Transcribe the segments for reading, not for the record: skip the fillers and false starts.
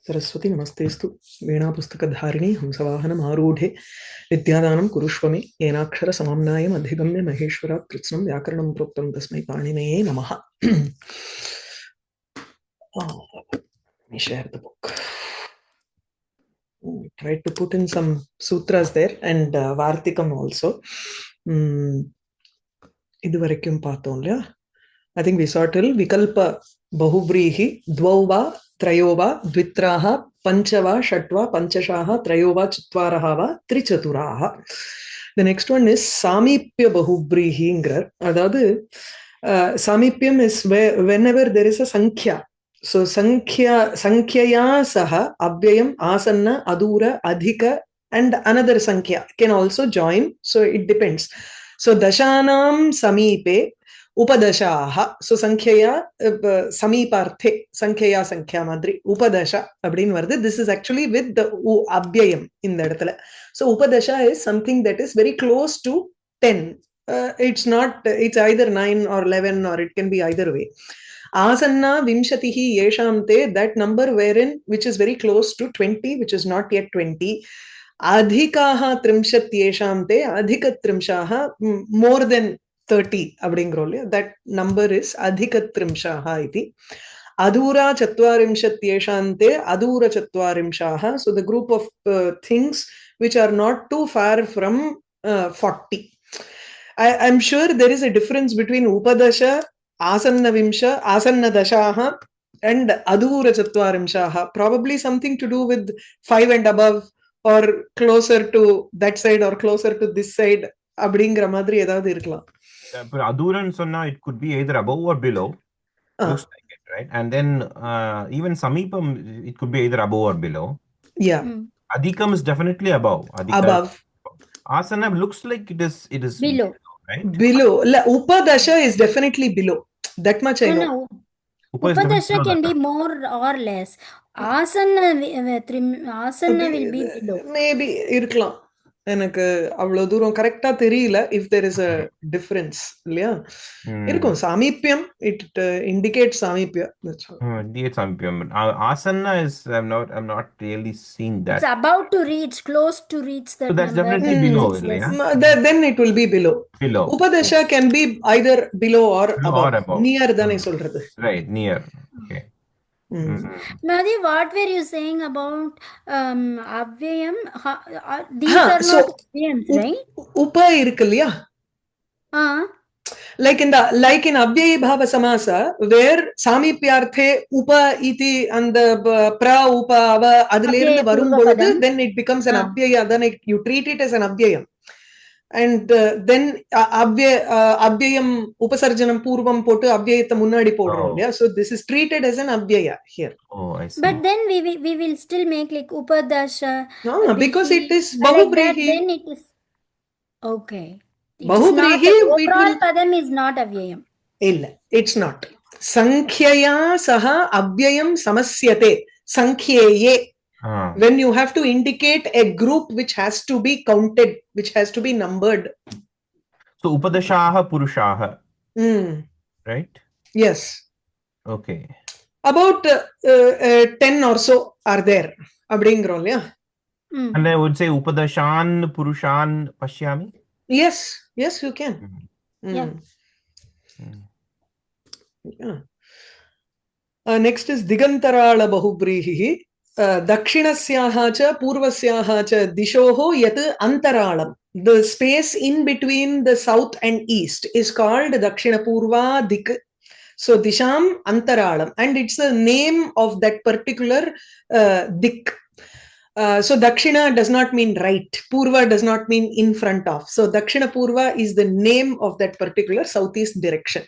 सरस्वती नमस्तेस्तु वीणापुस्तकधारिणी हंसवाहनमारूढे विद्यादानं कुरुष्व मे येनाक्षरसमाम्नायम् अधिगम्य महेश्वरात् कृत्स्नं व्याकरणं प्रोक्तं तस्मै पाणिनये नमः. Let me share the book. Tried to put in some sutras there and Vartikam also. இதுவரைக்கும் பார்த்தோம் இல்லையா? I think we saw till vikalpa bahuvrihi dvauva trayova dvitraha panchava shatva panchashaha trayova chitvaraha va trichaturaha. The next one is samipya bahuvrihi ngrar. Adhaadu samipyam is whenever there is a sankhya. So sankhya saha avyayam asanna adura adhika and another sankhya can also join. So it depends. So dashanam samipe upadashaha. So sankhya samiparte sankhya sankhya madri upadasha abdin vardu. This is actually with the avyayam in the edathila. So upadasha is something that is very close to 10. It's either 9 or 11 or it can be either way. Asanna vimshatihi yeshamte, that number wherein which is very close to 20, which is not yet 20. Adhikaha trimshat yeshamte, adhika trimshaha, more than 30 abdingrolya. That number is adhika trimshaha iti. Adura chatvarimshat yeshante, adura chatvarimshaha. So the group of things which are not too far from 40. I'm sure there is a difference between upadasha, asanna vimsha, asanna dashaha and adura chatvarimshaha. Probably something to do with 5 and above or closer to that side or closer to this side. Abdingra madri edavadhu irkalam. But aduran sonna, it could be either above or below. Looks like it, right? And then even samipam, it could be either above or below. Yeah. Adhikam is definitely above. Above. Asana looks like it is below, right? Below. Upadasha is definitely below. That much I know. No. Upadasha can be more or less. Asana will be below. Maybe irkalam. எனக்கு அவ்வளவு தூரம் கரெக்டா தெரியல if there is a difference இல்லையா? இருக்கும் சாமீப்யம், it indicates சாமீப்யம். Indicates samipyam. Asana is I'm not really seeing that. It's about to reach, close to reach that. So that's number. definitely below, yeah? Then it will be below. Upadasha can be either below or above. Near தானே சொல்றது. Right, near. Okay. Madhi, what were you saying about avyayam? These are not avyayams, right? Upa irukku இல்லையா? Like in avyaya bhava samasa, where samipyarthe upa iti and the pra upa ava adilirundu varumbodhu, then it becomes an avyaya. Then you treat it as an avyayam. And then avyayam upasarjanam purvam potu avyayatha munnadi podrom. Yeah, so this is treated as an avyaya here. Oh, I see. But then we will still make like upadasha. No, because it is bahuvrihi. Then it is okay. Bahuvrihi overall padam is not avyayam. Illa, it's not. Sankhya saha avyayam samasyate. Sankhyaye. When you have to indicate a group which has to be counted, which has to be numbered. So upadashaha purushaha. Right? Yes. Okay. About 10 or so are there. Abdingrol, yeah. And I would say upadashan purushan pashyami. Yes, you can. Yeah. Next is digantarala bahuvrihi. Dakshinasyaha cha purvasyaha cha dishoho yat antaralam. The space in between the south and east is called dakshina purva dik. So disham antaralam, and it's the name of that particular dik. So dakshina does not mean right, purva does not mean in front of. So dakshina purva is the name of that particular southeast direction.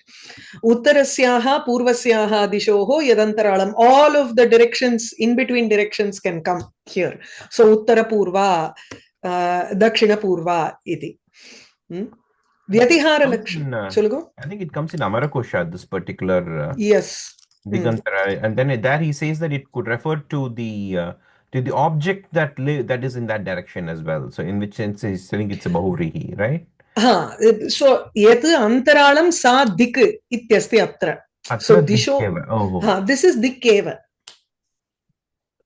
Uttarasyaha purvasyaha dishoho yadantaralam. All of the directions, in between directions can come here. So uttara purva, dakshina purva iti. Vyatihara lakshana. I think it comes in Amarakosha, this particular yes. Digantara, and then there he says that it could refer to the object that is in that direction as well. So in which sense he's saying it's a bahuvrihi, right? So yat antaralam sa dik ityasti atra. So disho, this is dik eva.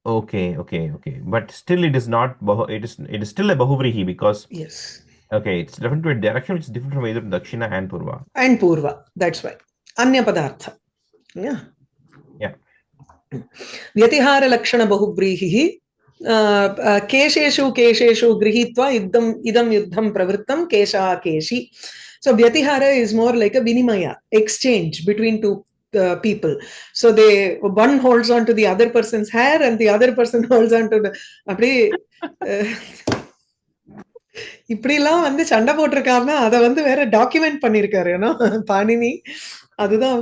Okay. But still, it is not. It is still a bahuvrihi because. Yes. Okay, it's different to a direction which is different from either Dakshina and Purva. And Purva. That's why. Anya padartha. Yeah. Yeah. Vyatihara lakshana bahuvrihi. Kesheshu grihitva idam yuddham pravrittam kesha keshi. So Vyatihara is more like a vinimaya, exchange between two people. So one holds on to the other person's hair and the other person holds on to the இப்படிலாம் வந்து சண்டை போட்டிருக்காருன்னா அதை வந்து வேற document பண்ணிருக்காரு ஏன்னா பாணினி அதுதான்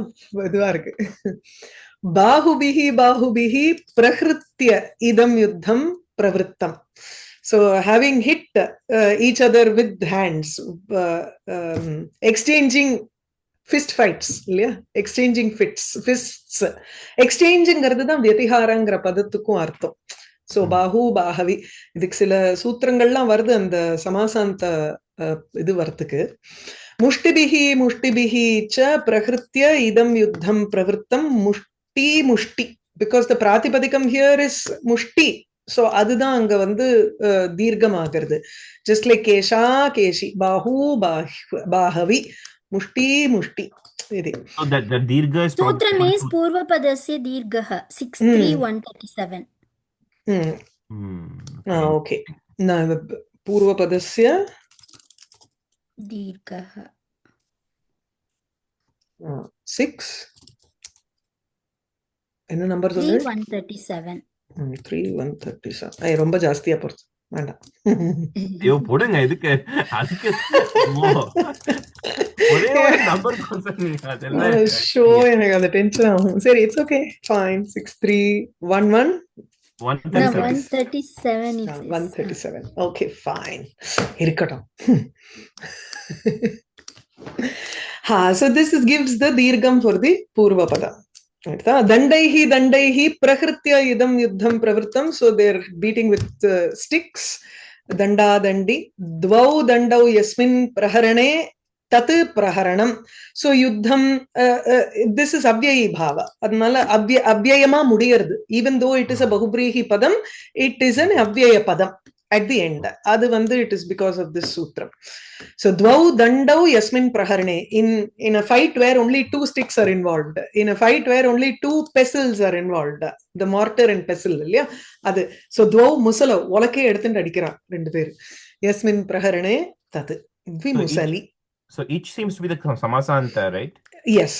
இதுவா இருக்கு. பாஹுபிஹி பிரஹிருத்ய இதம் யுத்தம் பிரவருத்தம். So having hit each other with hands, exchanging fist fights, இல்லையா, exchanging fists, exchangingங்கிறது தான் வியதிஹாரங்கிற பதத்துக்கும் அர்த்தம். So பாஹு பாஹவி இதுக்கு சில சூத்திரங்கள்லாம் வருது அந்த சமாசாந்த இது வரத்துக்கு. முஷ்டிபிஹி ச பிரஹிருத்ய இதம் யுத்தம் பிரவருத்தம் முஷ்டி because the பிராதிபதிகம் here is முஷ்டி. So அதுதான் அங்க வந்து தீர்க்கமாகிறது. Just like கேஷா கேஷி, Phagu பாஹவி, முஷ்டி. So that the dirgha is Sutram is Purva Padasya Dirgha 63137. Okay. Purva Padasya Dirgha 6. என்ன நம்பர் சொல்லு? 3137. 3137. ஐ ரொம்ப ஜாஸ்தியா போறது. வேண்டாம். ஐயோ போடுங்க இதுக்கு அதுக்கு ஒரே ஒரு நம்பர் கொடுத்தீங்க அதெல்லாம் ஷோ எனக்கு அந்த டென்ஷன் ஆகும். சரி, it's okay, fine. 6311 137. Okay, fine, இருக்கட்டும். So this gives the dirgham for the purva pada. Dandaihi prahrithya idam yuddham pravrittam. So they're beating with sticks. Danda dandi dvau dandau yasmin praharane tat praharanam. So yuddham, this is abhyayi bhava. Adnala abhyayama mudiyardu. Even though it is a bahubrehi padam, it is an abhyaya padam at the end. Adu vandu it is because of this sutra. So dvau dandau yasmin praharane. In a fight where only two sticks are involved, in a fight where only two pestles are involved, the mortar and pestle, இல்லையா அது. So dvau musala உலக்கே எடுத்துட்டு அடிக்கிறான் ரெண்டு பேர். yasmin praharane tat vimusali. So each seems to be the samasanta, right? Yes,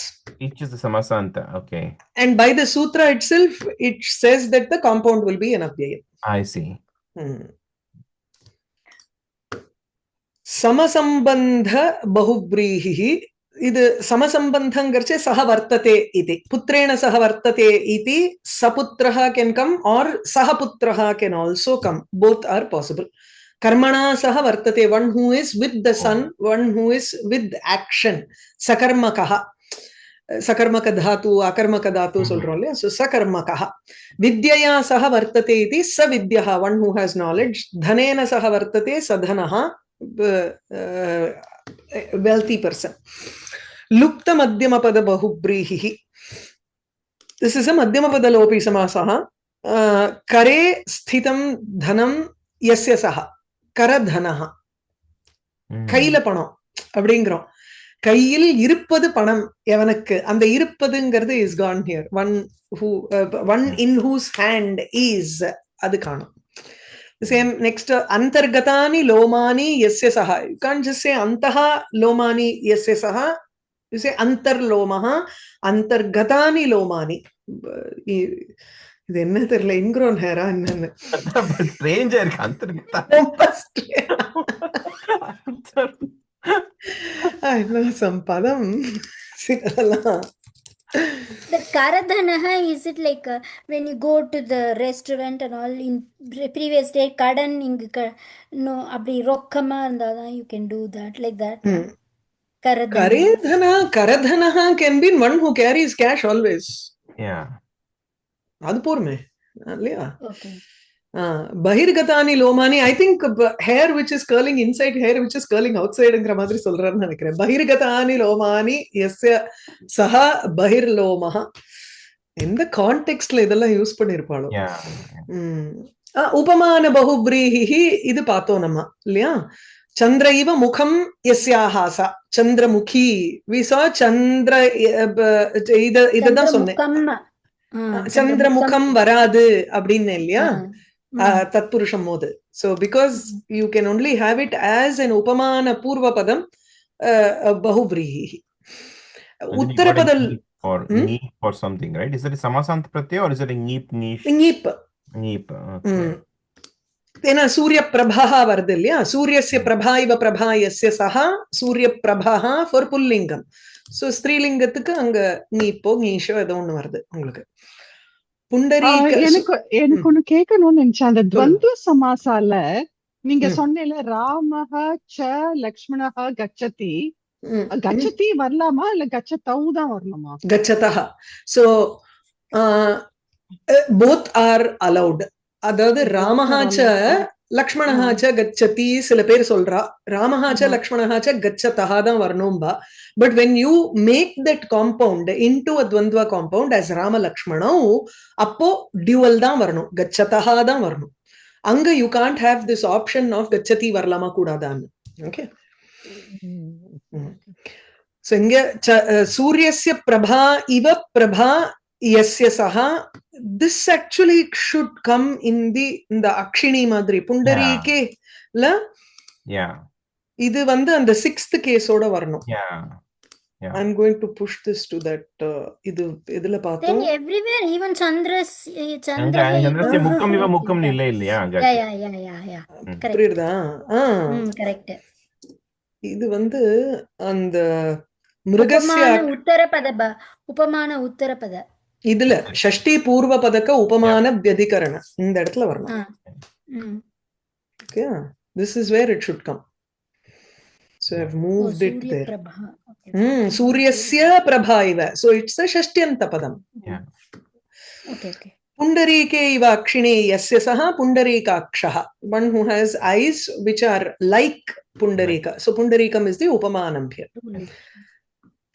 each is the samasanta. Okay. And by the sutra itself it says that the compound will be an abhyaya. I see. ಸಮಸಂಬಂಧ bahuvrihi. ಇದು ಸಮಸಂಬಂಧಂಗರ್ಚೆ ಸಹ ವರ್ತತೆ ಇತಿ. ಪುತ್ರೇಣ ಸಹ ವರ್ತತೆ ಇತಿ. ಸಪುತ್ರಃ can come or ಸಹಪುತ್ರಃ can also come. Both are possible. Karmana saha vartate, one who is with the son, one who is with action. Sakarmakaha. Sakarmaka dhatu, akarmaka dhatu solron இல்லையா. So sakarmakaha. Vidyaya saha vartate iti savidyaha, one who has knowledge. Dhanena saha vartate sadhanaha, wealthy person. Lukta madhyama pada bahubrehi. This is a madhyama pada lopi samasaha. Kare sthitam dhanam yasya saha. கரதனஹா, கையில பணம் அப்படிங்கிறோம். கையில் இருப்பது பணம் எவனுக்கு, அந்த இருப்பதுங்கிறது is gone here. One in whose hand is, அது காணும். Same next, antargatani lomani yasya saha. You can't just say antaha lomani yasya saha. You say antarlomaha antargatani lomani. இது என்ன தெரியல, இன்க்ரோன் ஹேரா என்னன்னு சம்பதம் சிறலாம். The karadhanaha, is it like when you go to the restaurant and all in previous day kadan inga no abdi rokkama irundha you can do that like that. Karadhana can be one who carries cash always. Yeah. அது போருமே இல்லையா. பகிர்கதானி லோமானி, I think hair which is curling inside, hair which is curling outsideங்கிற மாதிரி சொல்றாருன்னு நினைக்கிறேன். பகிர்கதானி லோமானி யஸ்ய சஹ பகிர்லோமஹ. எந்த கான்டெக்ஸ்ட்ல இதெல்லாம் யூஸ் பண்ணிருப்பாளோ. Yeah. உபமான பகுப்ரீஹி இது பார்த்தோம் நம்ம இல்லையா. சந்திரைவ முகம் யஸ்யாஹாசா சந்திரமுகி. வி சா சந்திர இததான் சொன்னேன். சந்திரமுகம் வராது அப்படின்னு இல்லையா தத்புருஷம் போது. So because you can only have it as an upamana purva padam bahuvrihi. Uttarapadal or neep or something, right? Is it a samasant pratyaya or is it a neep niche? Neep. Okay. ஏன்னா சூரிய பிரபா வருது இல்லையா. சூரியஸ்ய பிரபா இவ பிரபா யஸ்ய சஹா சூரிய Prabha for புல்லிங்கம். So ஸ்திரீலிங்கத்துக்கு அங்க நீப்போ நீஷோ ஏதோ ஒண்ணு வருது உங்களுக்கு. எனக்கு ஒண்ணு கேட்கணும்னு நினைச்சேன். அந்த துவந்த சமாசால நீங்க சொன்னீங்க ராமஹ ச லக்ஷ்மணஹ கச்சதி. கச்சதி வரலாமா இல்ல கச்சதௌ தான் வரணுமா? கச்சதஹ. So both are allowed. அதாவது ராமஹாச்ச லக்ஷ்மணஹாச்ச கச்சதி சில பேர் சொல்றா. ராமஹாச்ச லக்ஷ்மணஹாச்ச கச்சதஹ தான் வரணும்பா. But when you make that compound into a dvandva compound as Rama Lakshmana, appo dual தான் வரணும், கச்சதஹ தான் வரணும். அங்க you can't have this option of கச்சதி வரலாமா கூடாதான்னு. Okay. So இங்க சூரியஸ்ய பிரபா இவ பிரபா யஸ்ய சஹா. This actually should come in the அக்ஷினி மாதிரி புண்டரீகே ல. இது வந்து அந்த 6th கேஸோட வரணும். I'm going to push this to that. இது இதுல பார்த்தோம். Then everywhere even Chandrasya முக்கம் இவ முக்கம் இல்ல இல்லையா? Yeah. Correct. Correct. இது வந்து அந்த மிருகஸ்ய உபமான உத்தரபத இதுல ஷஷ்டி பூர்வ பதக்க உபமான வியதிகரண இந்த இடத்துல வரணும். Okay, this is where it should come. So I've moved it there. Suryasya prabha iva. So it's a shashtiyanta padam. Okay. Pundarike iva akshine yasya saha pundarikakshaha. One who has eyes which are like pundarika. So pundarikam is the upamanam here.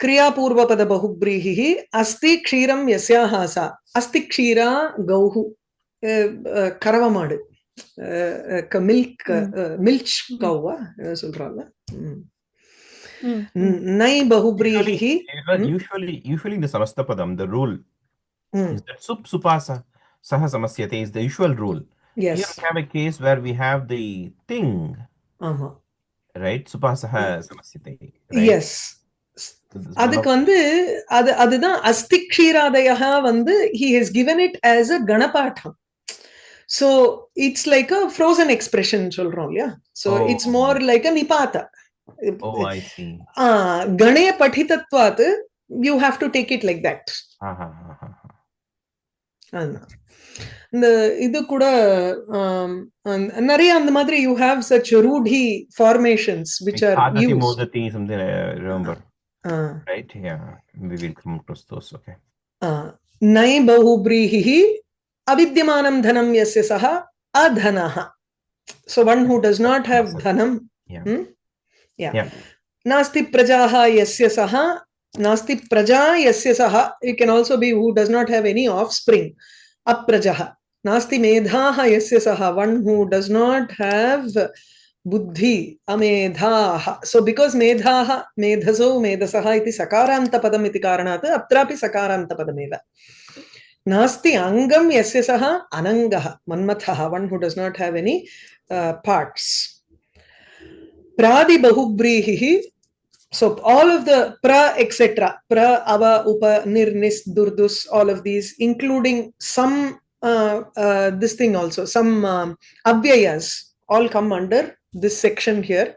Kriya purva pada bahubreehi asti kshiram yasyahasa. Asti kshira gauhu. Karavamadu. Milk cow சொல்றாங்க. Nai bahubreehi. Usually in the Samasthapadam, the rule is that supasa saha samasyate is the usual rule. Yes. Here we have a case where we have the thing. Right? Supasaha samasyate. Right? Yes. அதுக்கு வந்து அதுதான் அஸ்தி க்ஷீராதயா வந்து he has given it as a கணபாட்டம். So it's like a frozen expression சொல்றோம் இல்லையா. So it's more like a nipata. I see. கணே படிதத்வாத் you have to take it like that. இந்த இது கூட நிறைய அந்த மாதிரி you have such rudhi formations which are used. Modati something I remember. Right? Yeah. We will come across those. Okay. Nai bahubreehi avidyamanam dhanam yasya saha adhanaha. So one who does not have dhanam. Nasti prajaha yasya saha. Nasti praja yasya saha. It can also be who does not have any offspring. Aprajaha. Nasti medhaha yasya saha. One who does not have buddhi. Amedhaha. So because medhaha, medhaso, medasaha iti sakaranta padam iti karanat atrapi sakaranta padameva. Nasti angam yasya saha anangaha. Manmathaha. One who does not have any parts. Pradi bahubreehi. So all of the pra etc. Pra, ava, upa, nir, nis, durdus, all of these, including some this thing also, some avyayas, all come under this section here.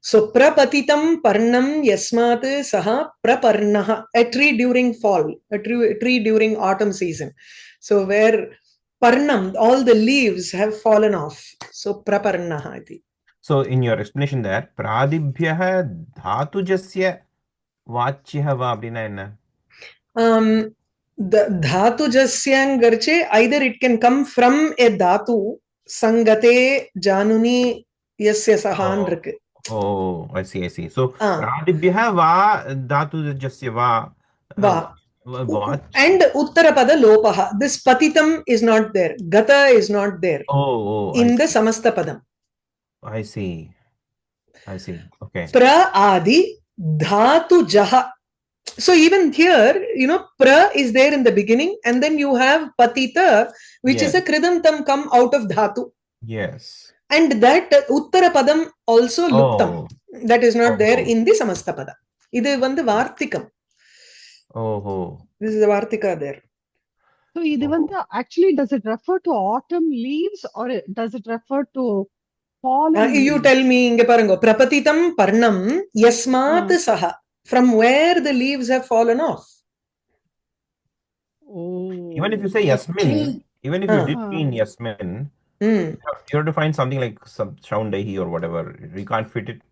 So prapatitam parnam yasmat saha praparnaha. A tree during fall, a tree during autumn season. So where parnam, all the leaves have fallen off. So praparnaha iti. So in your explanation there, pradibhyaha dhatujasya vachyah va appadina enna? The dhatujasyangarche, either it can come from a dhatu, sangate januni yasya sahan irukku. I see. So pradibhyaha va dhatujasya va What? And Uttarapada Lopaha. This Patitam is not there. Gata is not there Oh, in the Samasta Padam. I see. Okay. Pra Adi Dhatu Jaha. So even here, pra is there in the beginning, and then you have patita, which is a kridantam come out of dhatu. Yes. And that uttara padam also luptam. That is not there in the samasta pada. Idu vandu vartikam. This is the vartika there. So இது வந்து actually does it refer to autumn leaves or does it refer to fallen You leaves? tell me, inge parango, prapatitam parnam yasmat saha. From where the leaves have fallen off. Oh. Even if you say Yasmin, even if you did mean Yasmin, you have to find something like some Shaundahi or whatever. We can't fit it.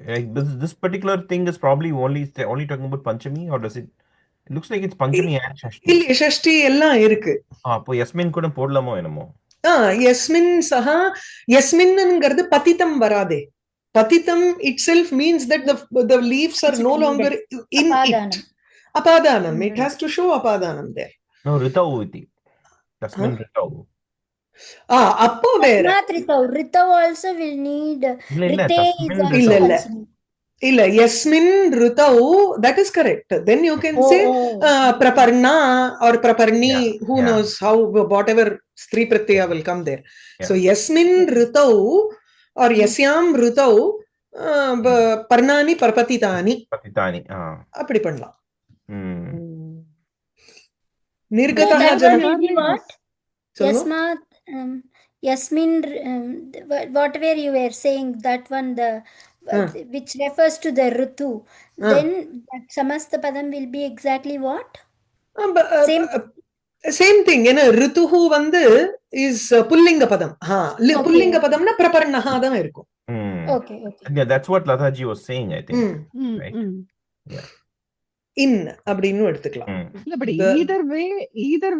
Like this particular thing is probably only talking about Panchami, or does it? It looks like it's Panchami and Shashti. இல்ல ஷஷ்டி எல்லாம் இருக்கு. அப்போ Yasmin கூட போடலாமோ என்னமோ. Yasmin saha, Yasminங்கிறது பதிதம் வராதே. Patitam itself means that the leaves are no longer in it. Apadanam. It has to show apadanam there. No, Ritau iti. Yasmin Ritau. Appo vera. Not Ritau. Ritau also will need. Illa, Yasmin Ritau, that is correct. Then you can say Praparna or Praparni, who knows how, whatever Stri Pratyaya will come there. So Yasmin Ritau or Yasyam Ritau Parnani Parpatitani. Appadi pannalam. Nirgataha Janam. Yasmat, Yasmin, whatever you were saying, that one, which refers to the Ritu, then Samasta Padam will be exactly what? Same thing. Rituhu vandu is Pullinga Padam. Pullinga Padam na Praparnaha தான் இருக்கும். Okay. Yeah, that's what Lataji was saying, I think. Right? Yeah. In அப்படின்னு எடுத்துக்கலாம். But either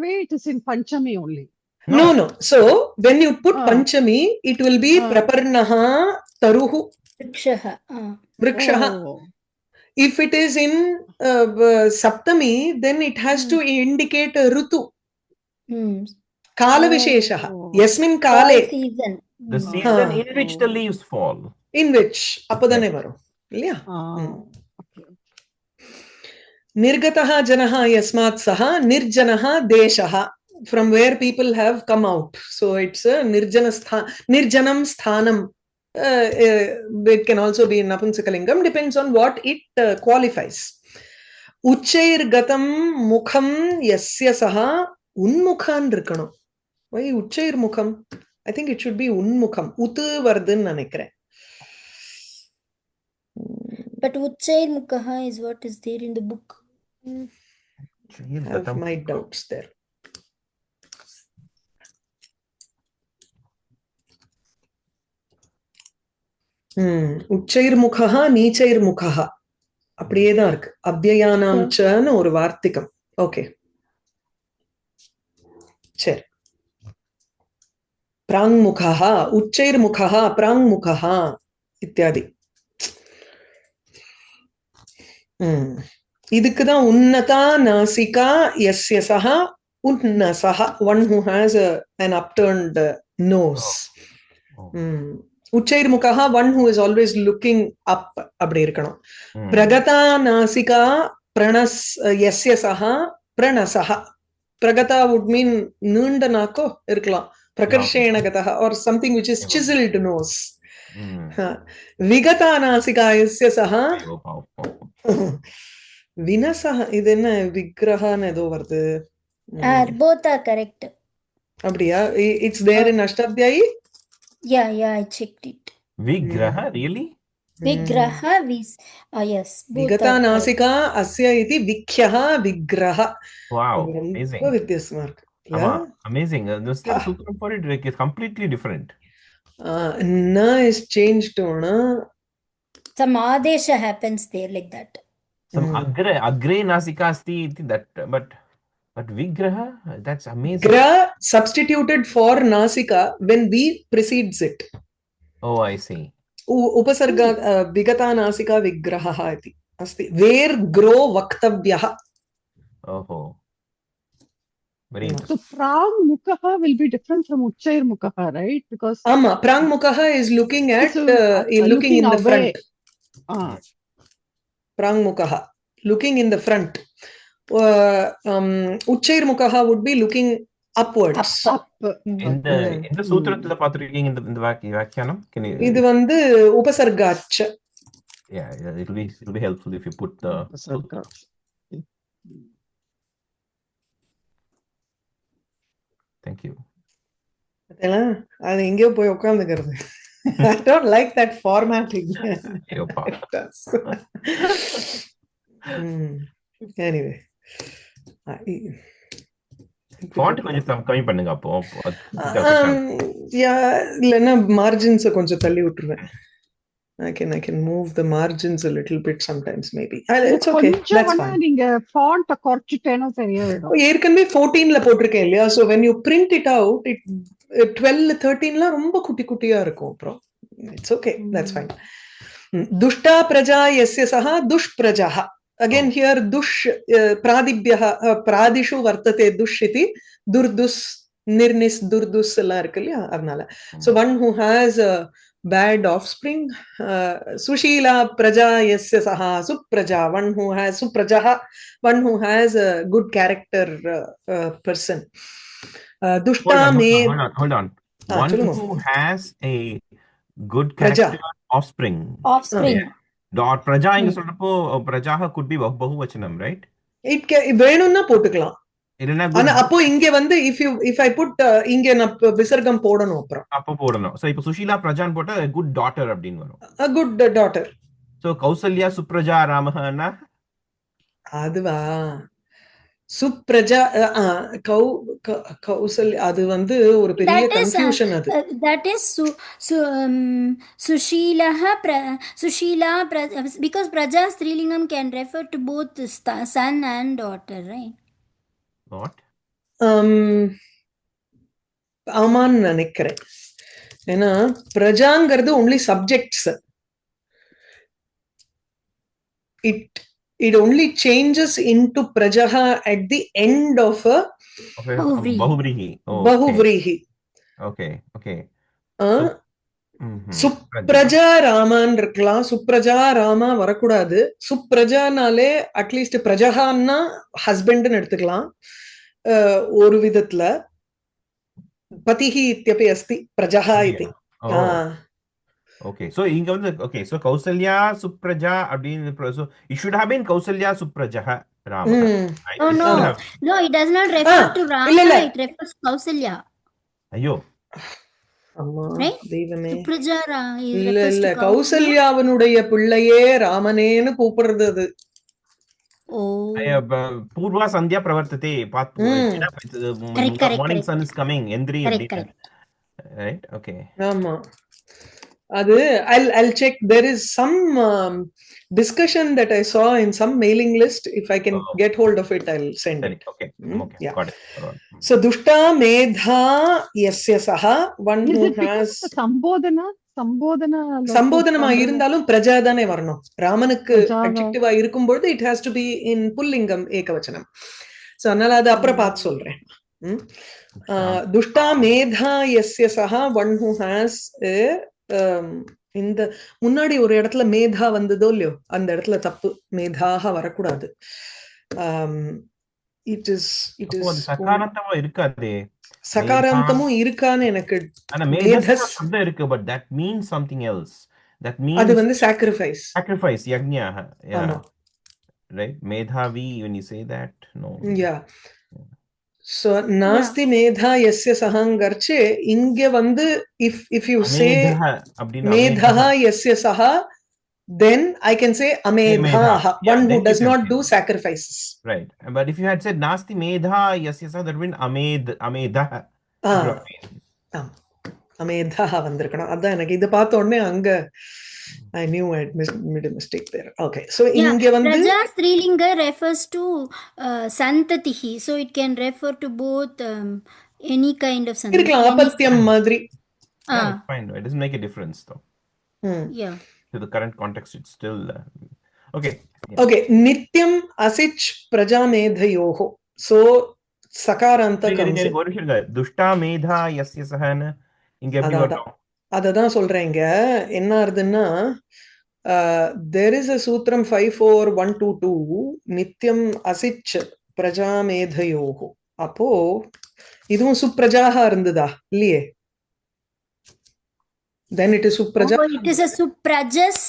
way it is in Panchami only. No. So when you put Panchami, it will be Praparnaha Taruhu Vrikshaha. If it is in Saptami, then it has to indicate Rutu. Kala Visheshaha. Yasmin Kale. The season in which the leaves fall. In which. Appadane varum. Illaya? Nirgataha janaha yasmat saha nirjanaha deshaha. From where people have come out. So it's a nirjanam sthanam. It can also be in Napunsakalingam. Depends on what it qualifies. Uchair gatam mukham yasya saha unmukhan irukano. Why uchair mukham? I think it should be unmukham. Utu vardhan nanikkren. But uchair mukha is what is there in the book. I have my doubts there. உச்சைர் முகஹா நீச்சைர் முகஹா அப்படியே தான் இருக்கு. அப்யயானாம் சன்னு ஒரு வார்த்திகம். Okay, சரி. Prank முகஹா உச்சைர் முகஹா prank முகஹா இத்தியாதி. இதுக்குதான் உன்னதா நாசிகா யஸ்ய சஹா உன்னசஹா, one who has an upturned nose. Uchair Mukha, one who is always looking up. Abdi irukano. Pragata Nasika Pranas Yasya Saha Pranasaha. Pragata would mean Nundanako irkla. Prakarshena Gataha, or something which is chiseled nose. Vigata Nasika Yasya Saha Vinasaha. Idena Vigraha Nedo Vardu. Both are correct. Abdiya, it's there in Ashtabdyayi? Yeah, I checked it. Vigraha, really? Vigraha, yes. Vigata Nasika Asya iti Vikhyaha Vigraha. Wow, amazing. With this mark. Yeah. Amazing. The sutram for it is completely different. Na is changed to na. Some adesha happens there like that. Some agre Nasika asti that, but Vigraha, that's amazing. Gra substituted for Nasika when V precedes it. Oh, I see. Upasarga Vigata Nasika Vigraha iti asti. Where grow vaktavyaha. Oh, very Yeah. interesting. So prang mukaha will be different from uchchair mukaha, right? Because prang mukaha is looking at looking looking in the away. front. Ah, Prang mukaha, looking in the front. Uchchair mukaha would be looking upwards. up. இந்த சூத்திரத்துல பாத்துருக்கீங்க இந்த வியாக்கியானம்? Can you? இது வந்து உபசர்காச்ச. Yeah, it'll be helpful if you put the Thank you. அது எங்கேயோ போய் உட்கார்ந்துக்கிறது. I don't like that formatting. Anyway. Font கொஞ்சம் கம்மி பண்ணுங்க அப்போ. இல்லைன்னா மார்ஜின்ஸை கொஞ்சம் தள்ளி விட்டுருவேன். I can move the margins a little bit sometimes maybe. It's okay. That's fine. நீங்க font குறைச்சிட்டேனா சரியாயிடும். ஏற்கனவே 14ல போட்டிருக்கேன் இல்லையா? So when you print it out, 12 13ல ரொம்ப குட்டி குட்டியா இருக்கும் அப்புறம். It's okay. That's fine. Dushta praja yasya saha dushprajah. Again here dush pradibhyah pradishu vartate dush iti durdus nirnis durdus எல்லாம் இருக்கு இல்லையா? அதனால. So one who has a bad offspring, sushila praja yasya saha supraja, one who has suprajah, one who has a good character person. Dushta hold on. One who has a good character offspring. Dot praja இங்க சொல்றப்போ prajaha could be bahuvachanam, right? It வேணும்னா போட்டுக்கலாம். ஆனா அப்போ இங்க வந்து if I put இங்க நான் விசர்க்கம் போடணும் அப்புறம். அப்போ போடணும். So இப்போ சுஷீலா பிரஜான் போட்டா a good daughter அப்படினு வரும். A good daughter. So Kausalya சுப்ரஜா ராமஹனா அதுவா சுப்ரஜா கௌசல்யா அது வந்து ஒரு பெரிய கன்ஃபியூஷன் அது. That is Sushila because Praja Strilingam can refer to both son and daughter, right? What? ஆமான்னு நினைக்கிறேன். ஏன்னா பிரஜாங்கிறது only subjects. It only changes into prajaha at the end of a bahuvrihi. Bahuvrihi. Okay. சுப்ரஜா ராமான் இருக்கலாம். சுப்ரஜா ராமா வரக்கூடாது. சுப்ரஜானாலே at least பிரஜகான்னா ஹஸ்பண்ட்னு எடுத்துக்கலாம். ஒரு விதத்துல பதிஹி இத்யபி அஸ்தி பிரஜஹா இதி. Okay, so inga வந்து so Kausalya Supraja அப்படினு so it should have been Kausalya Supraja Rama. No, it does not refer to Rama, it refers to Kausalya. ஐயோ அம்மா தெய்வமே. Supraja இல்ல கௌசல்யாவனுடைய பிள்ளையே ராமனேன்னு கூப்பிடுறது அது. Purva Sandhya பிரவர்த்ததே morning sun is coming endri right? Okay. ஆமா அது I'll check. There is some discussion that I saw in some mailing list. If I can get hold of it, I'll send it. Okay. Yeah. Got it. So dushta medha yasya saha, one who has சம்போதனமா இருந்தாலும் பிரஜா தானே வரணும். ராமனுக்கு அட்ஜெக்டிவா இருக்கும்போது it has to be in புல்லிங்கம் ஏகவச்சனம். So அதனால அது அப்புறம் பார்த்து சொல்றேன். துஷ்டா மேதா யஸ்ய சஹா, one who has இந்த முன்னாடி ஒரு இடத்துல மேதா வந்ததோ இல்லையோ, அந்த இடத்துல தப்பு. மேதாக வரக்கூடாது. it is சகாராந்தமா இருக்காதே. சகாராந்தமும் இருக்கான்னு எனக்கு சப்தம் இருக்கு, but that means something else. That means அது வந்து sacrifice yagna. Yeah. Right? Medhavi, when you say that, no. Yeah. So nasti medha yasya sahangarche, inge vandu if you say medha yasya saha, then I can say amedha, one who does not do sacrifices. Right. But if you had said nasti medha yasya saha, that would mean amedha. amedha vandirukana. Adha எனக்கு இது பார்த்த உடனே அங்க I knew I made a mistake there. Okay, so inge vandu Praja Strilinga refers to santatihi, so it can refer to both any kind of santati. irukla apatyam madri. Fine. It doesn't make a difference though. Yeah. To the current context, it's still Okay. Yeah. Okay. Nityam asich prajamedhayoho. So sakaranta comes in. Dushta medha yasya sahana. Inge eppadi varum? Adதான் சொல்றேன் இங்க என்ன ஆறுதுன்னா there is a sutram 54122 nityam asich prajamedhayoho. அப்போ இதுவும் சுப்ரஜாஹா இருந்ததா இல்லையே? Then it is supraja. Oh, it is a suprajas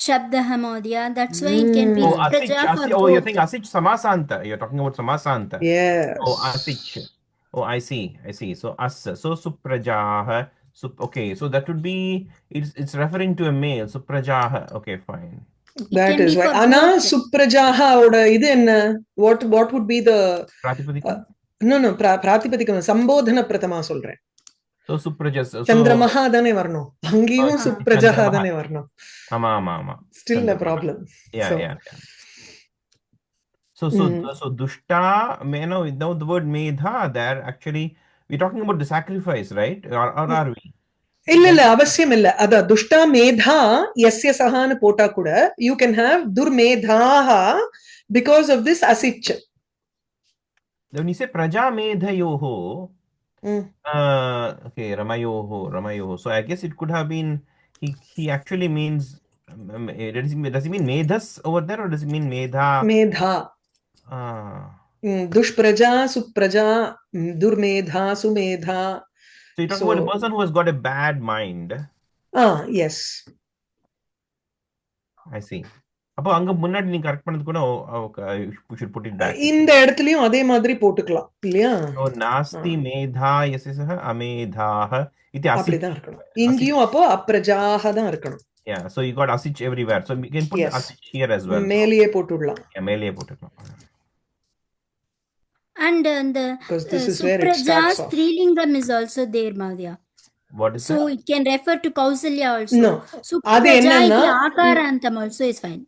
shabdaha modhya. That's why it can be supraja for both. Oh, you're saying asich samasanta. You're talking about samasanta. Yes. Oh, asich. Oh, I see. So as. So suprajaha. Okay, so that would be, it's referring to a male. Suprajaha. Okay, fine. That is why. Ana suprajaha oda idu enna? What would be the Pratipadikam? No, pratipadikam sambodhana prathama solren. So suprajas. Chandramaha adane varno. Angiyum suprajaha adane varno. Ama. Still a problem. Yeah. So dushta, without the word medha there, actually we're talking about the sacrifice, right? Or are we? இல்ல அவசியம் இல்ல. அத துஷ்டா மேதா யஸ்ய சஹான்னு போட்டா கூட you can have durmedhaha because of this asich. When you say prajamedhayoho, okay, ramayoho. So I guess it could have been, he actually means, does he mean medhas over there, or does he mean medha? Medha. Dushpraja, supraja, durmedha, sumedha. So you're talking about a person who has got a bad mind. Yes. I see. அப்போ அங்க முன்னாடி நீ correct பண்ணது கூட we should put it back. இந்த இடத்துலயும் அதே மாதிரி போட்டுக்கலாம் இல்லையா? So nasti medha yasya amedhaah iti asich. அப்படிதான் இருக்கணும். இங்கேயும் அப்போ அப்ரஜாஹ தான் இருக்கணும். Yeah, so you got asich everywhere. So we can put asich here as well. மேலேயே போட்டுடலாம். Yeah, மேலேயே போட்டுடலாம். And the supraja strilingam is also there, Madhya. What is so that? It can refer to Kausalya also. No. Supraja vyakaranam also is fine.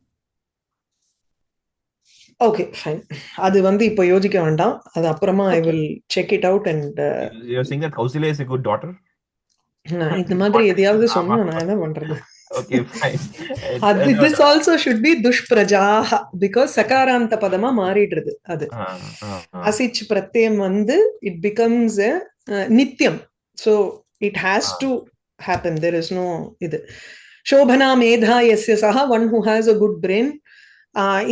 Okay, fine. அது இப்போ யோசிக்க வேண்டாம். அது அப்புறமா I will check it out and you're saying that Kausalya is a good daughter? நான் இந்த மாதிரி எதையாவது சொன்னா நான் என்ன பண்றது? Okay, fine. This also should be dushprajaha because sakaranta padama மாறிடுது அது. Asich pratyam வந்து it becomes a nityam. So it has to happen. There is no idu. Shobhana medha yasya saha, one who has a good brain.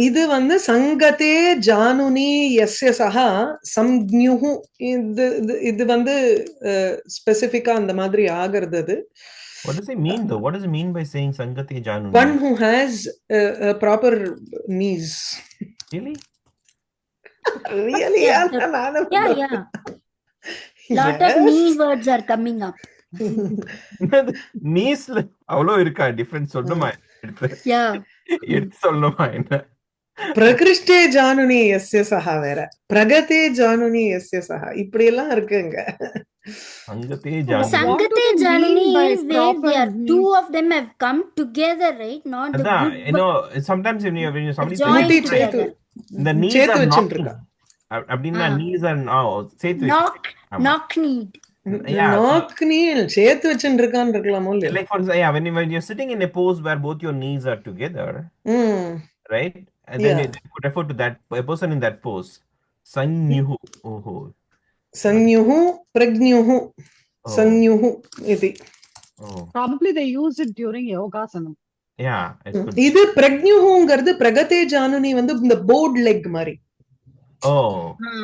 இது வந்து சங்கதே ஜானுனி யஸ்ய சஹா சம்ஞுஹு, இது வந்து ஸ்பெசிஃபிக்கா அந்த மாதிரி ஆகிறது அது. What does it mean though? What does it mean by saying sangate januni? One who has proper knees. Really? Really? Yeah. Lot of knee words are coming up. Knees avlo irka different solluma. Yeah. எடுத்து சொல்லணுமா என்ன? பிரகிருஷ்டே ஜானுனி யஸ்ய சஹா வேற, பிரகதே ஜானுனி யஸ்ய சஹா, இப்படி எல்லாம் இருக்குங்க. சங்கதே ஜானுனி is where they are, two of them have come together, right? Not the group. You know, sometimes when you somebody the knees are knocking. அப்படின்னா knees are now சேர்த்து knock need. knock kneel சேர்த்து வச்சிட்டு இருக்கான்னு இருக்கலாமோ இல்ல? Like for when you're sitting in a pose where both your knees are together, right? And then they could refer to that a person in that pose. Sanyuhu. Sanyuhu, prajñuhu, sanyuhu iti. Probably they use it during yogasanam. Yeah, இது பிரஜ்ஞுஹுங்கிறது பிரகதே ஜானுனி வந்து இந்த board leg மாதிரி.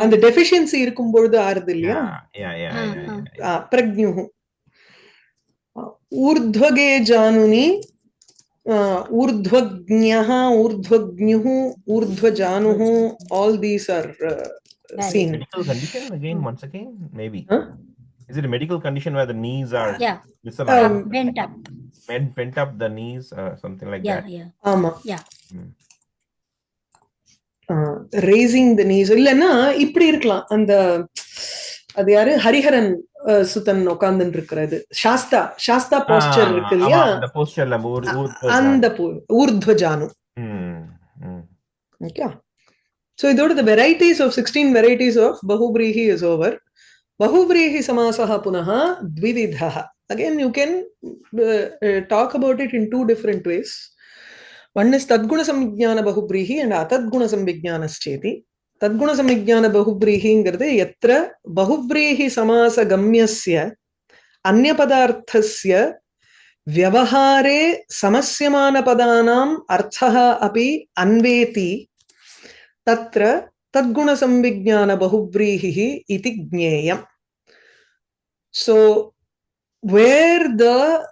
அந்த deficiency இருக்கும் பொழுது ஆறுது இல்லையா? பிரஜ்ஞுஹு. ஊர்த்வகே ஜானுனி, ஊர்த்வஜ்ஞஹ, ஊர்த்வஜ்ஞுஹு, ஊர்த்வஜானுஹு, all these are seen. Medical condition once again maybe. Is it a medical condition where the knees are bent up the knees or something like that? ஆமா. raising the knees இல்லன்னா இப்படி இருக்கலாம். அந்த அது யாரு ஹரிஹரன் சுதன் உட்கார்ந்து இருக்கிறது சாஸ்தா போஸ்டர் இருக்கு இல்லையா? அந்த போஸ்டர்ல அந்த ஊர்த்வஜானு. ஓகே. So இதோட the varieties of 16 varieties of bahuvrihi is over. Bahuvrihi samasaha punaha dvividhaha. Again you can talk about it in two different ways. One is Tadguna Samvijnana Bahubrihi and Atadguna Samvijnanascheti. Tadguna Samvijnana Bahubrihi ngirde yatra Bahubrihi Samasa Gamyasya Anyapadarthasya Vyavahare Samasyamana Padanam Arthaha Api Anveti Tatra Tadguna Samvijnana Bahubrihi iti Gneyam. So, where the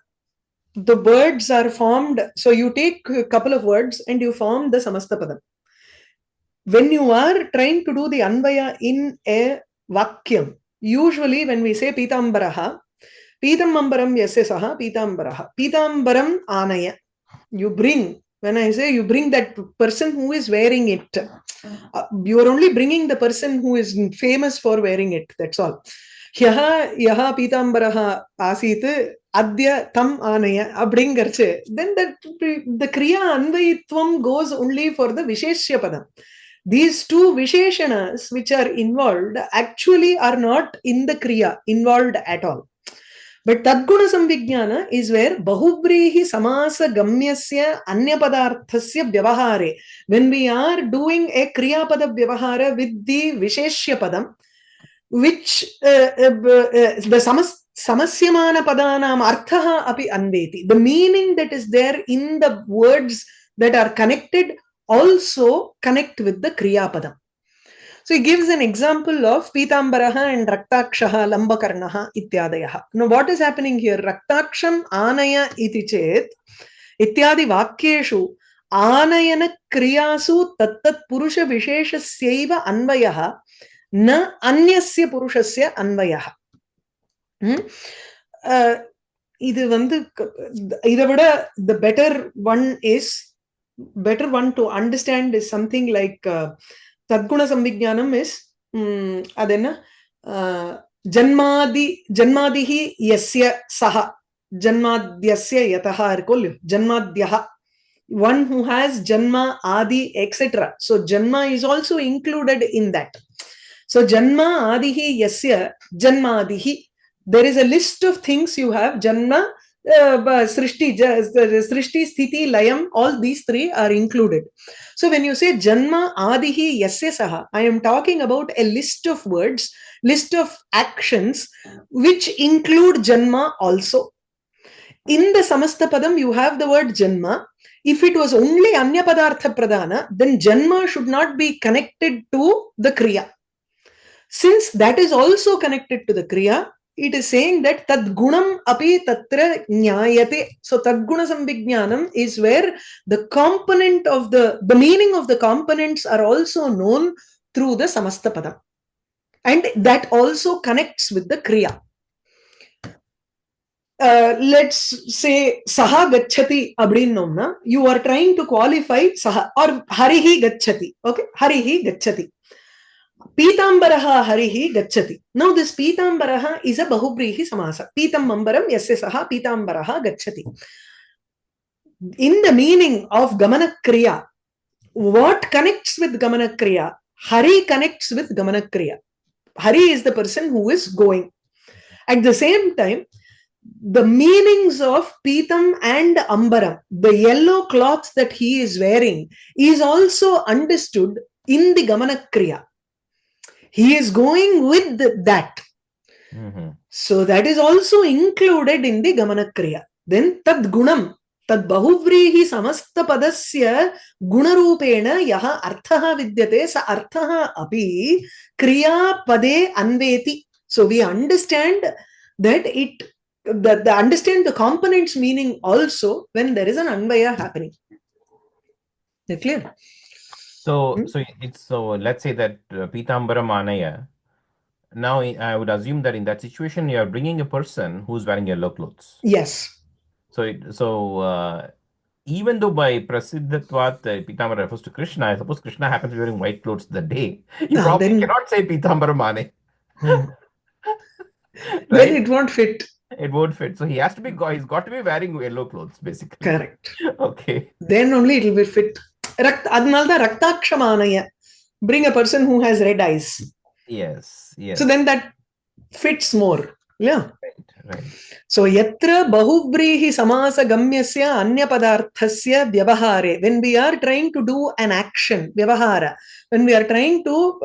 words are formed, so you take a couple of words and you form the Samasta Padam. When you are trying to do the Anvaya in a Vakyam, usually when we say Pitambaraha, Pitamambaram Yasesaha, Pitambaraha, Pitambaram Anaya. You bring, when I say you bring that person who is wearing it, you are only bringing the person who is famous for wearing it, that's all. Yaha Pitambaraha Asit Adya Tam Anaya Abringarche. Then the Kriya Anvayitvam goes only for the Visheshya Padam. These two Visheshanas which are involved actually are not in the Kriya involved at all. But Tadguna Samvijnana is where Bahubrihi Samasa Gamyasya Anyapadarthasya Vyavahare. When we are doing a Kriya Pada Vyavahara with the Visheshya Padam, which the Samasyamana Padanam Arthaha Api Anveti. The meaning that is there in the words that are connected also connect with the Kriya Padam. So he gives an example of Pitambaraha and Raktakshaha, Lambakarnaha, Ityadayaha. Now what is happening here? Raktaksham Anaya iti chet, Ityadi Vakyeshu, Anayana Kriyasu Tattat Purusha Visheshasyaiva Anvayaha, Na Anyasya Purushasya Anvayaha. The better one to understand is something like Tadguna Samvijnanam is Janmadihi Yasya Saha Janmadyasya Yataha Arkolyo Janmadyaha. One who has Janma, Adi, etc. So Janma is also included in that. So Janma Adihi Yasya Janmadihi. There is a list of things you have. Janma, Srishti, Sthiti, Layam, all these three are included. So when you say Janma Adihi Yasya Saha, I am talking about a list of words, list of actions which include Janma also. In the Samasta Padam, you have the word Janma. If it was only Anya Padartha Pradana, then Janma should not be connected to the Kriya. Since that is also connected to the Kriya, it is saying that Tadgunam api tatra nyayate. So Tadguna Samvijnanam is where the component of the meaning of the components are also known through the Samasta Padam. And that also connects with the Kriya. Let's say Saha Gachati Abdinnomna. You are trying to qualify Saha or Harihi Gachati. Okay, Harihi Gachati. Pitambaraha Harihi Gachati. Now this Pitambaraha is a Bahubrihi Samasa. Pitamambaram Yasya Saha Pitambaraha Gachati. In the meaning of Gamana Kriya, what connects with Gamana Kriya? Hari connects with Gamana Kriya. Hari is the person who is going. At the same time, the meanings of Pitam and Ambaram, the yellow cloth that he is wearing, is also understood in the Gamana Kriya. He is going with that. So that is also included in the Gamana Kriya. Then Tad Gunam, Tad Bahuvrihi Samasta Padasya Gunarupena Yaha Arthaha Vidyate Sa Arthaha Api Kriya Pade Anveti. So we understand that understand the components meaning also when there is an Anvaya happening. Is it clear? So let's say that Pitambaram Anaya. Now I would assume that in that situation you are bringing a person who's wearing yellow clothes. Yes. So even though by Prasiddhatvat Pitambara refers to Krishna, I suppose Krishna happens to be wearing white clothes the day. You probably cannot say Pitambaram Anaya. Right? Then it won't fit. It won't fit. So he's got to be wearing yellow clothes, basically. Correct. Okay. Then only it will be fit. Adnalda Raktakshamanaya. Bring a person who has red eyes. Yes. So then that fits more. Yeah. Right. So yatra bahuvrihi samasa gamyasya anya padarthasya vyavahare, when we are trying to do an action, vyavahara, when we are trying to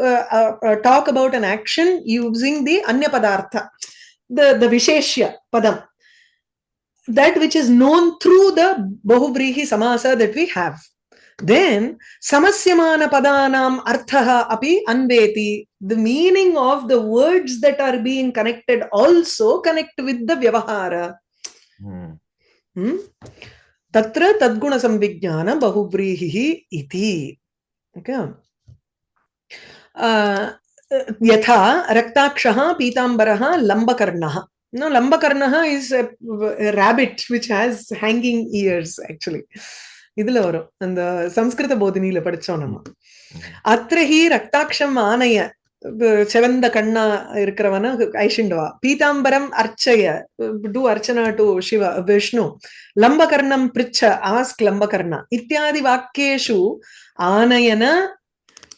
talk about an action using the anya padartha, the visheshya padam, that which is known through the bahuvrihi samasa that we have, then samasyamana padanam arthaha api anveti, the meaning of the words that are being connected also connect with the vyavahara. Tatra tadguna samvijnana bahuvrihi iti. Okay. Yatha raktakshaha pitambaraha lambakarnaha. No, lambakarnaha is a rabbit which has hanging ears actually. இதுல வரும் அந்த சம்ஸ்கிருத போதினியில படிச்சோம் நம்ம. அத்ரஹி ரக்தாட்சம் ஆனய, செவந்த கண்ணா இருக்கிறவன ஐஷிண்டவா, Peethambaram அர்ச்சய, do archana to Shiva, Vishnu, lambakarnam pricha, ask lambakarna, ityadi vakyeshu anayana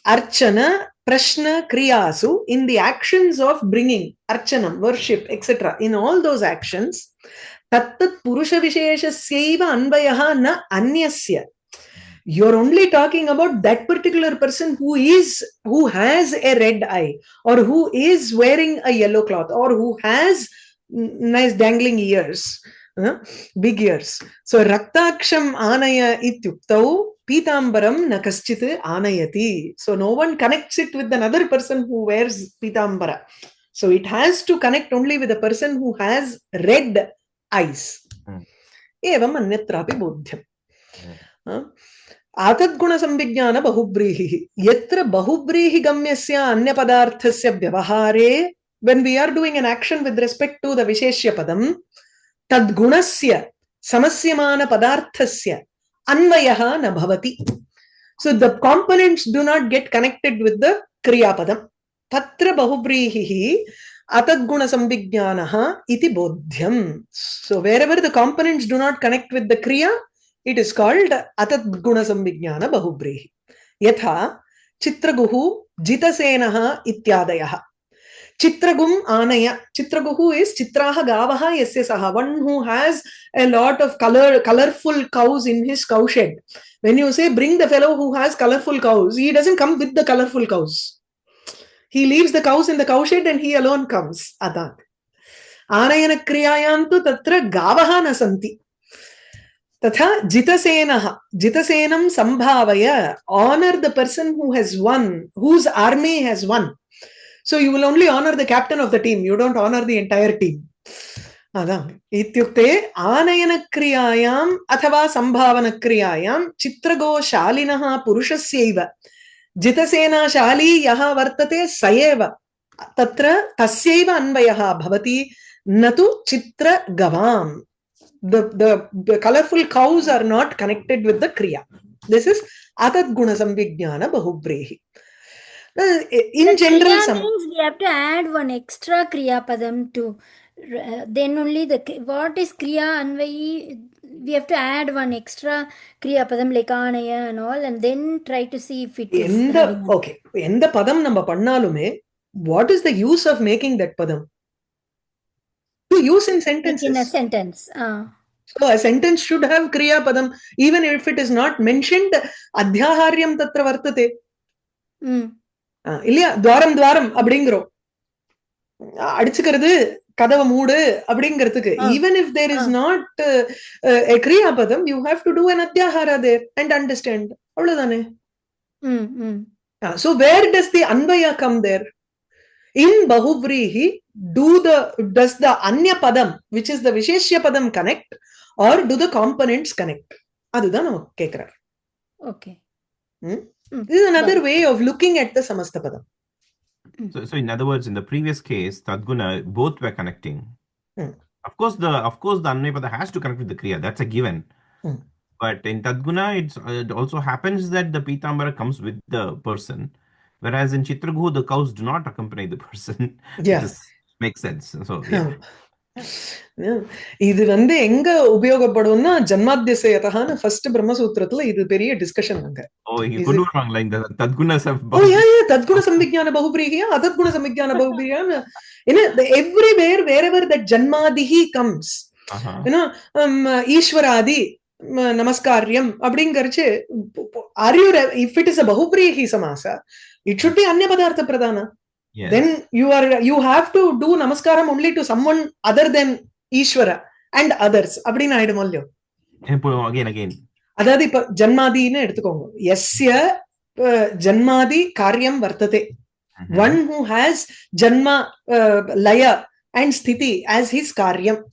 archana prashna kriyasu, in the actions of bringing archanam, worship, etc., in all those actions, tattat purusha visheshasyaiva anvayaha na anyasya. You're only talking about that particular person who has a red eye, or who is wearing a yellow cloth, or who has nice dangling ears, big ears. So raktaksham anaya ityuktau pitambaram na kaschit anayati. So no one connects it with another person who wears pitambara. So it has to connect only with a person who has red eyes. Evam anyatrapi bodhyam. आतद्गुण संविज्ञान बहुब्रीहि, यत्र बहुब्रीहि गम्यस्य अन्य पदार्थस्य व्यवहारे, when we are doing an action with respect to the visheshya padam, तद्गुणस्य समस्यमान पदार्थस्य अन्वयः न भवति. So the components do not get connected with the kriya padam. तत्र बहुब्रीहि atadguna samvijnanaha iti bodhyam. So wherever the components do not connect with the kriya, it is called atadguna samvijnana bahubrehi. Yatha chitraguhu jitasenaha ityadayah. Chitragum anaya. Chitraguhu is chitraha gavaha yasya saha, one who has a lot of colorful cows in his cow shed. When you say bring the fellow who has colorful cows, he doesn't come with the colorful cows. He leaves the cows in the cow shed and he alone comes. Adat. Anayana kriyayantu tatra gavaha na santi. Tatha jitasenaha, jitasenam sambhavaya, honor the person who has won, whose army has won. So you will only honor the captain of the team, you don't honor the entire team. Adam ityukte anayana kriyayam athava sambhavana kriyayam chitrago shalinaha purushasyaiva jitasena shali yaha vartate sayeva tatra tasyaiva anvayaha bhavati natu chitra gavam. The colorful cows are not connected with the kriya. This is atadguna samvijnana bahubrehi. In general, means we have to add one extra kriya padam to then only the what is kriya anvayi, we have to add one extra kriya padam like anaya and all, and then try to see if it is okay, endha padam namba pannalume, what is the use of making that padam? To use in sentences. In a sentence. So a sentence should have kriya padam, even if it is not mentioned. Adhyaharyam tatra vartate. இல்லையா, துவாரம் துவாரம் அப்படிங்கிறோம், அடிச்சுக்கிறது கதவை மூடு அப்படிங்கிறதுக்கு. Even if there is not a kriya padam, you have to do an adhyahara there and understand. அவ்வளவுதானே. So where does the anvaya come there? In bahuvrihi, does the anya padam, which is the visheshya padam, connect, or do the components connect? அதுதான் நம்ம கேக்குறார். Okay. This is another way of looking at the samasta padam. So in other words, in the previous case, tadguna, both were connecting. Of course the anvaya pada has to connect with the kriya. That's a given. But in tadguna, it also happens that the pitambara comes with the person. Whereas in Chitraguhu, the cows do not accompany the person. Yeah. This makes sense. So, yeah. இது வந்து எங்க உபயோகப்படும்னா ஜன்மாத்தியசயதஹான first பிரம்மசூத்திரத்துல இது பெரிய discussion அங்க. இங்க கொண்டு வருவாங்களா இந்த தத்குண தத்குண சம்விஜ்ஞான பகுப்ரீஹியா அதத்குண சம்விஜ்ஞான பகுப்ரீஹியா. Everywhere, wherever that janmadihi comes. You know, ishwaradi namaskaryam abdingarche, are you, if it is a bahuvrihi samasa, it should be anya padartha pradana. Yes. Then you have to do namaskaram only to someone other than Ishvara and others. Abdina idamolyo. Again. Adadi janmadi ne edutukonga. Yasya janmadi karyam vartate. One who has janma, laya and sthiti as his karyam.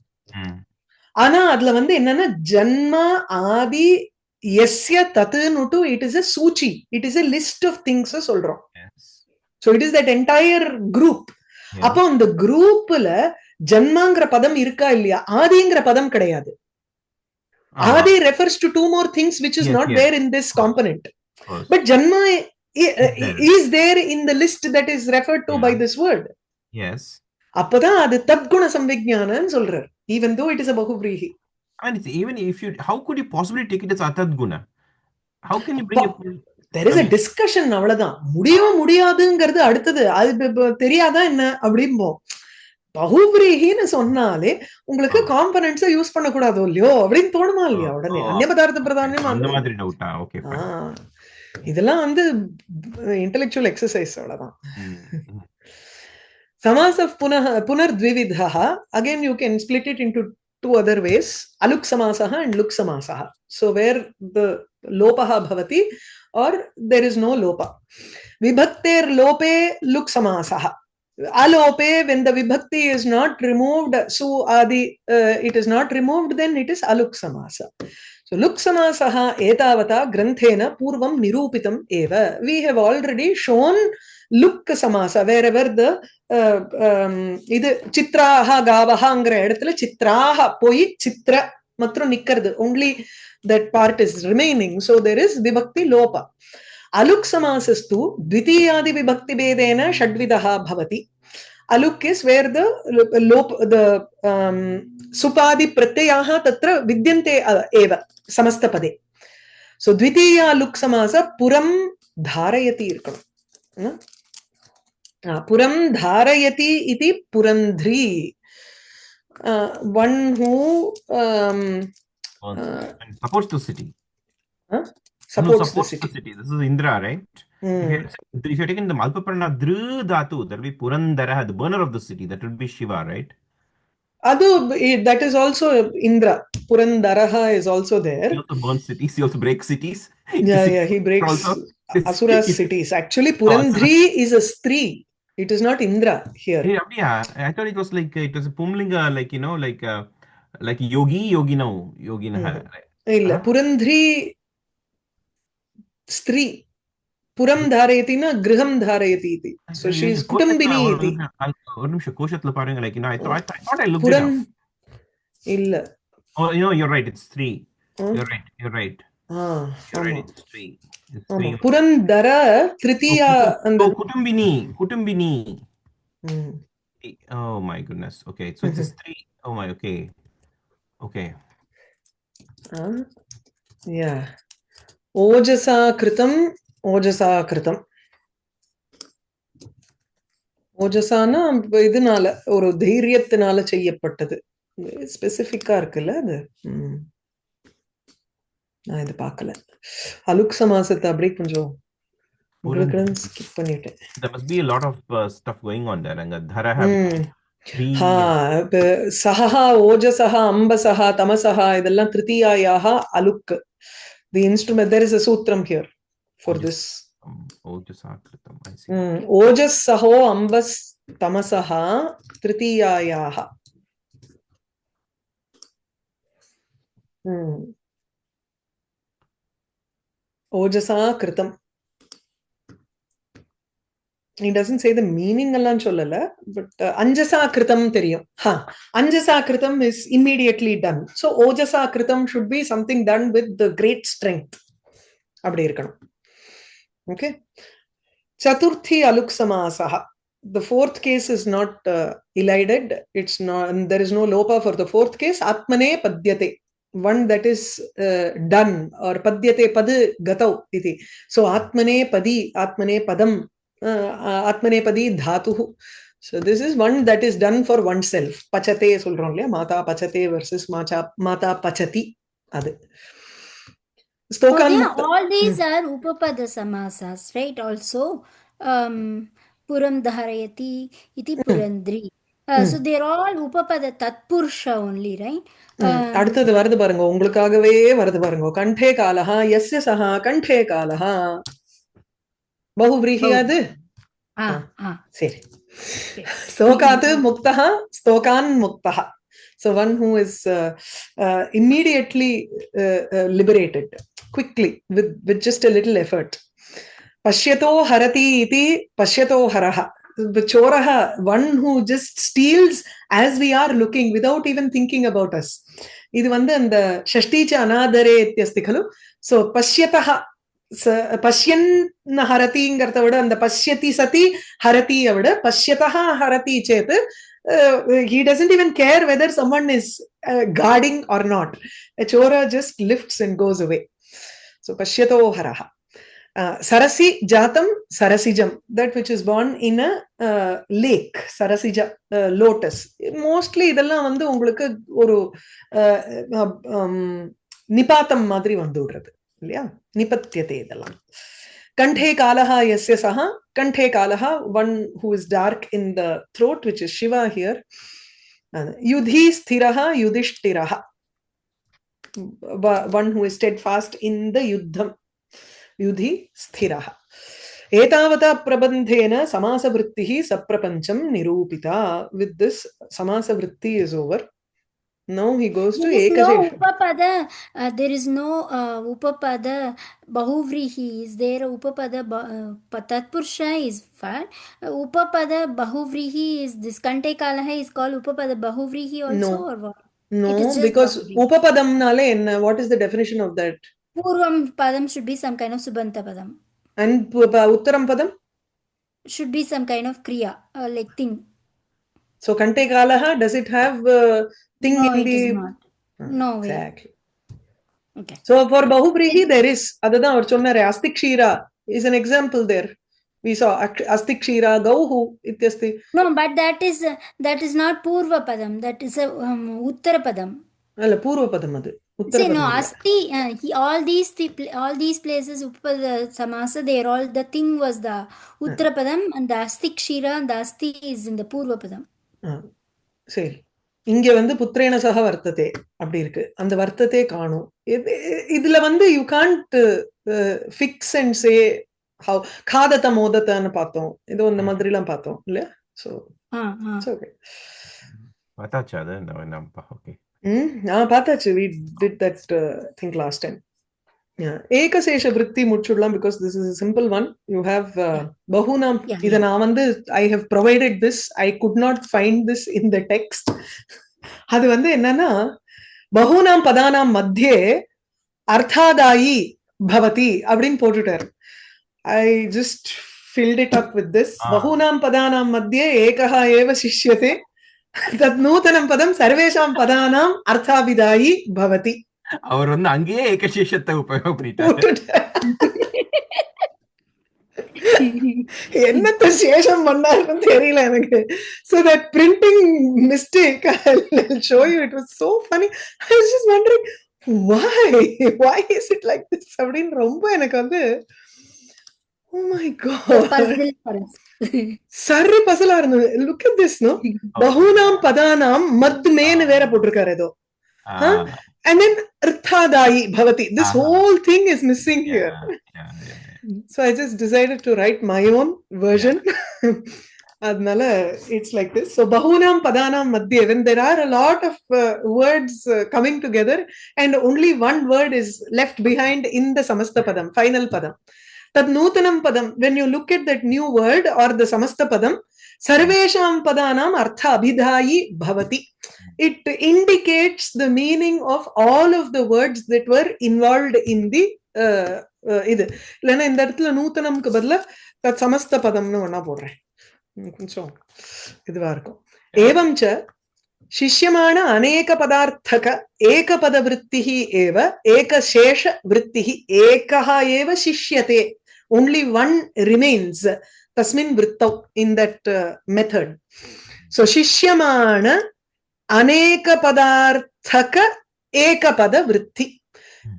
Ana adla vande enna janma adi yasya tatunutu, it is a suchi. It is a list of things solrom. Yes. So it is that entire group. அப்போ அந்த குரூப்ல ஜன்மாங்கிற பதம் இருக்கா இல்லையா? ஆதிங்கிற பதம் கிடையாது. ஆதி refers to two more things which is not there in this component. But janma is there in the list that is referred to by this word. Yes. அப்பதான் அது தத்குண சம்விஜ்ஞானன்னு சொல்றார். Even though it is a bahuvrihi. And even if you, how could you possibly take it as atadguna? How can you bring it? There is a discussion, அவ்வளவுதான். முடியாதுங்கிறது அடுத்தது. அது தெரியாதா என்ன அப்படிம்போம். பகுவ்ரீஹின்னு சொன்னாலே உங்களுக்கு காம்பனன்ட்ஸை யூஸ் பண்ணக்கூடாதோ இல்லையோ அப்படின்னு தோணுமா இல்லையா? உடனே அந்நிய பதார்த்த பிரதானம் அந்த மாதிரி டவுட்டா? ஓகே. இதெல்லாம் வந்து இன்டெலெக்சுவல் எக்ஸசைஸ், அவ்வளவுதான். Samas of punar dvividha, again you can split it into two other ways, aluk samasaha and luk samasaha. So where the lopaha bhavati or there is no lopa. Vibhakter lope luk samasaha. Alope, when the vibhakti is not removed, su adi, it is not removed, then it is aluk samasa. So luk samasaha etavata granthena purvam nirupitam eva. We have already shown luk samasa wherever the idu chitraha gavaha angra edathila chitraha poi chitra matrum nikkardu, only that part is remaining. So there is vibhakti lopa. Aluk samasastu dvitiyadi vibhakti bedena shadvidaha bhavati. Aluk is where the supadi pratyayaha tatra vidyante eva samastapade. So dvitiya aluk samasa puram dharayati irkanam. Puram dharayati iti purandri. One who supports the city. Supports the city. This is Indra, right? If you're taking the Malpaparana Dru Dhatu, that will be Purandara, the burner of the city. That will be Shiva, right? That is also Indra. Purandaraha is also there. He also burns cities. He also breaks cities. Yeah, he breaks Asura's cities. Actually, Purandri is a Stri. It is not Indra here. Yeah, I thought it was like, it was a Pumlinga, like, you know, like Yogi, Yogina. Illa, Purandri Stri. Puram dharayati na griham dharayati iti. So she is Kutumbini iti. Koshatla paranga, like, you know, I thought I looked it up. Illa. Oh, you know, you're right. It's 3. You're right. You're right. It's 3. Purandara Tritiya. Kutumbini. Oh my goodness. Okay, so it's 3. Oh my, okay. Yeah. Ojasa kritam. ஓஜசானா இதனால ஒரு தைரியத்தினால செய்யப்பட்டது. ஸ்பெசிபிக்கா இருக்குல்ல அது. நான் இது பார்க்கல. அலுக் சமாசத்தை அப்படியே கொஞ்சம் ஸ்கிப் பண்ணிட்டேன். There must be a lot of stuff going on there. And dhara சஹா ஓஜசஹா அம்பசஹா தமசஹா இதெல்லாம் திருத்தியாயாக அலுக். The instrument, there is a sutram here for this. Ojas saho ambas tamasaha tritiyayaha. Ojasa kritam. He doesn't say the meaning allan sollala, but anjasa kritam theriyum. Anjasa kritam is immediately done. So ojasa kritam should be something done with the great strength. Abdi irkanum. Okay. Chaturthi aluk samasaha. The fourth case is not elided. It's not. There is no lopa for the fourth case. Atmane padyate. One that is done, or padyate pad gatau iti. So atmane padi, atmane padam. Atmane padi dhatuhu. So this is one that is done for oneself. Pachate சொல்றோம் இல்லையா, மாதா பச்சதே versus மாதா பச்சதி. அது So all these are upapada samasas, right? Also puram dharayati iti purandri. So they're all upapada tatpursha only, right? அடுத்தது வருது பாருங்க, உங்களுக்காகவே வருது பாருங்க. கண்டே காலஹா யஸ்ய சஹா கண்டே காலஹா பஹுவ்ரீஹி. அது சரி. ஸ்தோகாத் முக்தஹ ஸ்தோகான் முக்தஹ. So one who is immediately liberated quickly with just a little effort. Pashyato harati iti pashyato haraha. The choraha, one who just steals as we are looking without even thinking about us. Idu vandu and shashti cha anadare ityasti khalu. So pashyataha pashyan harati ingartha vida and pashyati sati harati avida pashyataha harati chet he doesn't even care whether someone is guarding or not. A chora just lifts and goes away. So pashyato haraha. Sarasi jatam sarasijam, that which is born in a lake. Sarasija, lotus. Mostly idella vandu ungalku oru nipatam madri vandudrathu illaya, nipatyate idella. Kanthe kalaha yasya saha kanthe kalaha, one who is dark in the throat, which is Shiva here. Yudhi sthiraha yudhishtiraha, one who is steadfast in the yuddham. Yudhi sthiraha. Etavata prabandhena samasa vrittihi saprapancham nirupita. With this, samasa vritti is over. Now he goes to ekashesha. There is no upapada bahuvrihi. Is there a upapada tatpursha is fine. Upapada bahuvrihi is this kante kalaha is called upapada bahuvrihi also, no. or what? No, because upapadam nale enna, what is the definition of that? Purvam padam should be some kind of subanta padam. And uttaram padam should be some kind of kriya, like thing. So kante kalaha, does it have thing no, in it the... is not. No way. Exactly. Okay. So for bahuvrihi there is, adada or chonnare astikshira is an example there. We saw astikshira gauhu ityasti. No, but that is not purva padam, that is a uttara padam. Alla purva padam adu. See, no, asti, all these places upada samasa, they are all, the thing was the uttara padam and the astikshira and the asti is in the purva padam. சரி, இங்க வந்து புத்திரேன சக வர்த்ததே அப்படி இருக்கு, அந்த வர்த்ததே காணும். இதுல வந்து you can't fix and say how காதத மோதத்தன்னு பார்த்தோம், ஏதோ இந்த மாதிரி எல்லாம் பார்த்தோம் இல்லையா? சோ ஓகே, பார்த்தாச்சா அது? ஓகே, பார்த்தாச்சு. we did that thing last time. ஏகசேஷ விருத்தி முடிச்சுடலாம், because this is a simple one. You have bahunam. இத நான் வந்து I have provided this, I could not find this in the text. அது வந்து என்னன்னா, bahunam padanam madhye arthadayi bhavati அப்படின்னு போட்டுட்டார். I just filled it up with this. bahunam padanam madhye ekaha eva shishyate தத் நூதனம் பதம் சர்வேஷாம் பதானாம் அர்த்தாபிதாயி பவதி. அவர் வந்து அங்கேயே ஏகசேஷத்தை உபயோகப்படுத்திட்டார். என்னத்த சேஷம் பண்ணாருன்னு தெரியல எனக்கு. So that printing mistake, I'll show you, it was so funny. I was just wondering why is it like this அப்படின்னு ரொம்ப எனக்கு வந்து oh my god, சரி பசலா இருந்தது. Look at this, no? பஹூனாம் பதானாம் மத் மேனு வேற போட்டிருக்காரு ஏதோ, and then arthadayi bhavati. This whole thing is missing here. So I just decided to write my own version. Adnala it's like this. So bahunam padanam madhye, when there are a lot of words coming together and only one word is left behind in the samasta padam, final padam, tad nutanam padam, when you look at that new word or the samasta padam, sarvesham padanam artha abhidhayi bhavati. It indicates the meaning of all of the words that were involved in the இது இல்லைன்னா இந்த இடத்துல நூத்தனம்க்கு பதிலா தத் சமஸ்த பதம்னு ஒன்னா போடுறேன், கொஞ்சம் இதுவா இருக்கும். ஏவம் ச சிஷ்யமான அநேக பதார்த்தக ஏகபத விருத்திஹி ஏவ ஏகசேஷ விருத்திஹி ஏகஹ ஏவ சிஷ்யதே. Only one remains. tasmin vrittau, in that method. So shishyamana aneka padarthaka ekapada vritti.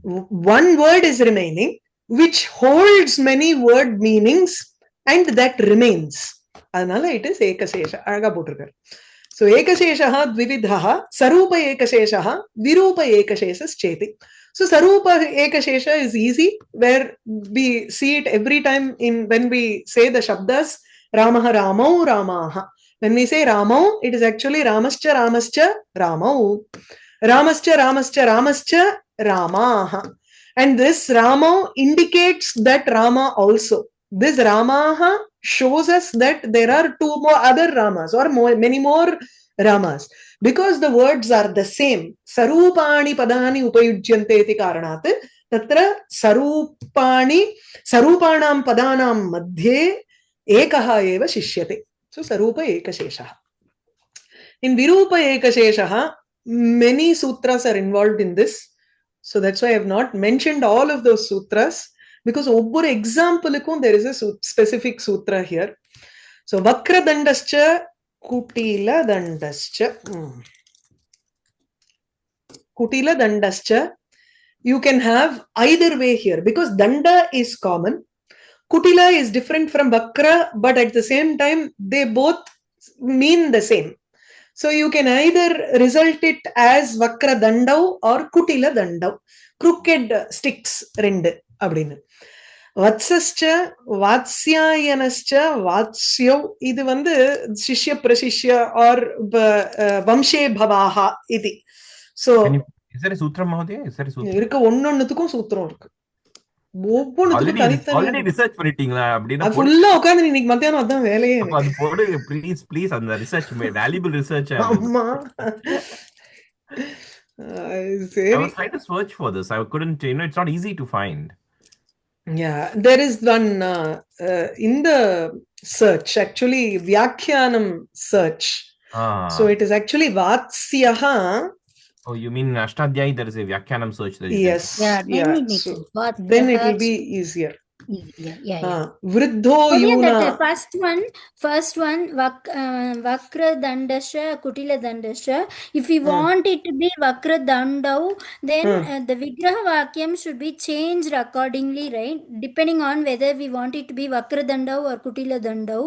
One word is remaining which holds many word meanings and that remains. Adnala it is ekashesha. Alaga potirukar. So ekasheshaha dvividhaha sarupa ekasheshaha virupa ekashesas cheti. So sarupa ekashesha is easy, where we see it every time in when we say the shabdas ramaha ramau ramaha. When we say ramau, it is actually ramascha ramascha ramau, ramascha ramascha ramascha ramaha. And this rama indicates that rama also. This ramaha shows us that there are two more other ramas or many more ramas, because the words are the same. Sarupani padani upayujyante iti karanat tatra sarupanam padanam madhye ekaha eva shishyate. So sarupa ekasheshaha. In virupa ekasheshaha, many sutras are involved in this. So that's why I have not mentioned all of those sutras, because over example there is a specific sutra here. So vakra dandascha kutila dandascha. Kutila dandascha, you can have either way here, because danda is common. Kutila is different from vakra, but at the same time they both mean the same. So you can either result it as vakra dandau or kutila dandau. Crooked sticks rendu abdinu. Vatsascha vatsyayanascha vatsyo, idu vandu shishya prashishya or vamshe bhavaha iti. So is there a sutra mahodaya? Is there a sutra? irukku onnonnuthukkum sutram irukku. Already research பண்ணிட்டீங்களா அப்படினா ஃபுல்லா உட்கார்ந்து இன்னைக்கு மத்தியானம் அதான் வேலையே. அப்ப அது போடு ப்ளீஸ் அந்த ரிசர்ச் வேல்யூபிள் ரிசர்ச். ஆமா. I was trying to search for this. I couldn't, it's not easy to find. Yeah, there is one in the search, actually vyakaranam search. So it is actually vatsyaha. Oh, you mean Ashtadhyayi, there is a vyakaranam search there? Yes. Then it will be easier. Vriddho yuna. First one vakra dandasha kutila dandasha. If we want it to be vakra dandau, then the vigraha vakyam should be changed accordingly, right? Depending on whether we want it to be vakra dandau or kutila dandau.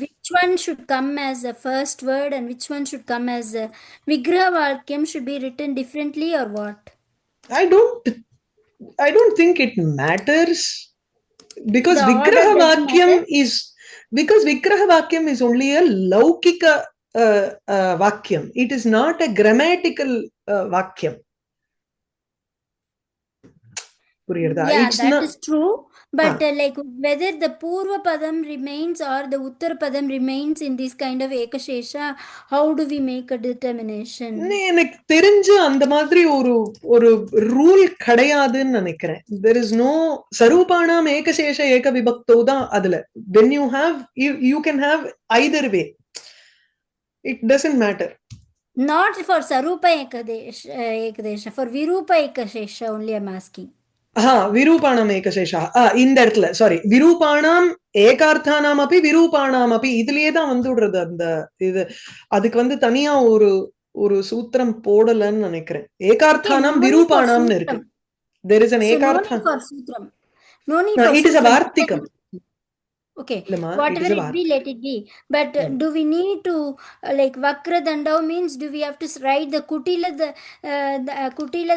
Which one should come as the first word and which one should come as the vigraha vakyam should be written differently, or what? I don't think it matters, because vigraha vakyam is only a laukika vakyam. It is not a grammatical vakyam. Yeah, that is true. But like whether the purva padam remains or the uttara padam remains in this kind of ekashesha, how do we make a determination? எனக்கு தெரிஞ்சு அந்த மாதிரி ஒரு rule கிடையாதுன்னு நினைக்கிறேன். There is no sarupāṇām ekashesha eka vibhaktau தான் அதுல. When you have, you can have either way. It doesn't matter. Not for sarupa ekadesha, for virupa ekashesha only I'm asking. விரூபாணம் ஏகசேஷா இந்த இடத்துல சாரி விரூபாணாம் ஏகார்த்தானாம் அப்படி விரூபாணாம் அப்படி இதுலயே தான் வந்துடுறது. அந்த இது அதுக்கு தனியா ஒரு சூத்திரம் போடலன்னு நினைக்கிறேன். ஏகார்த்தானாம் விரூபாணாம்னு இருக்கு. There is an ஏகார்த்தா. It is a வார்த்திகம். Okay, whatever it be, let it be. But do we need to like vakra dandau means do we have to write the kutila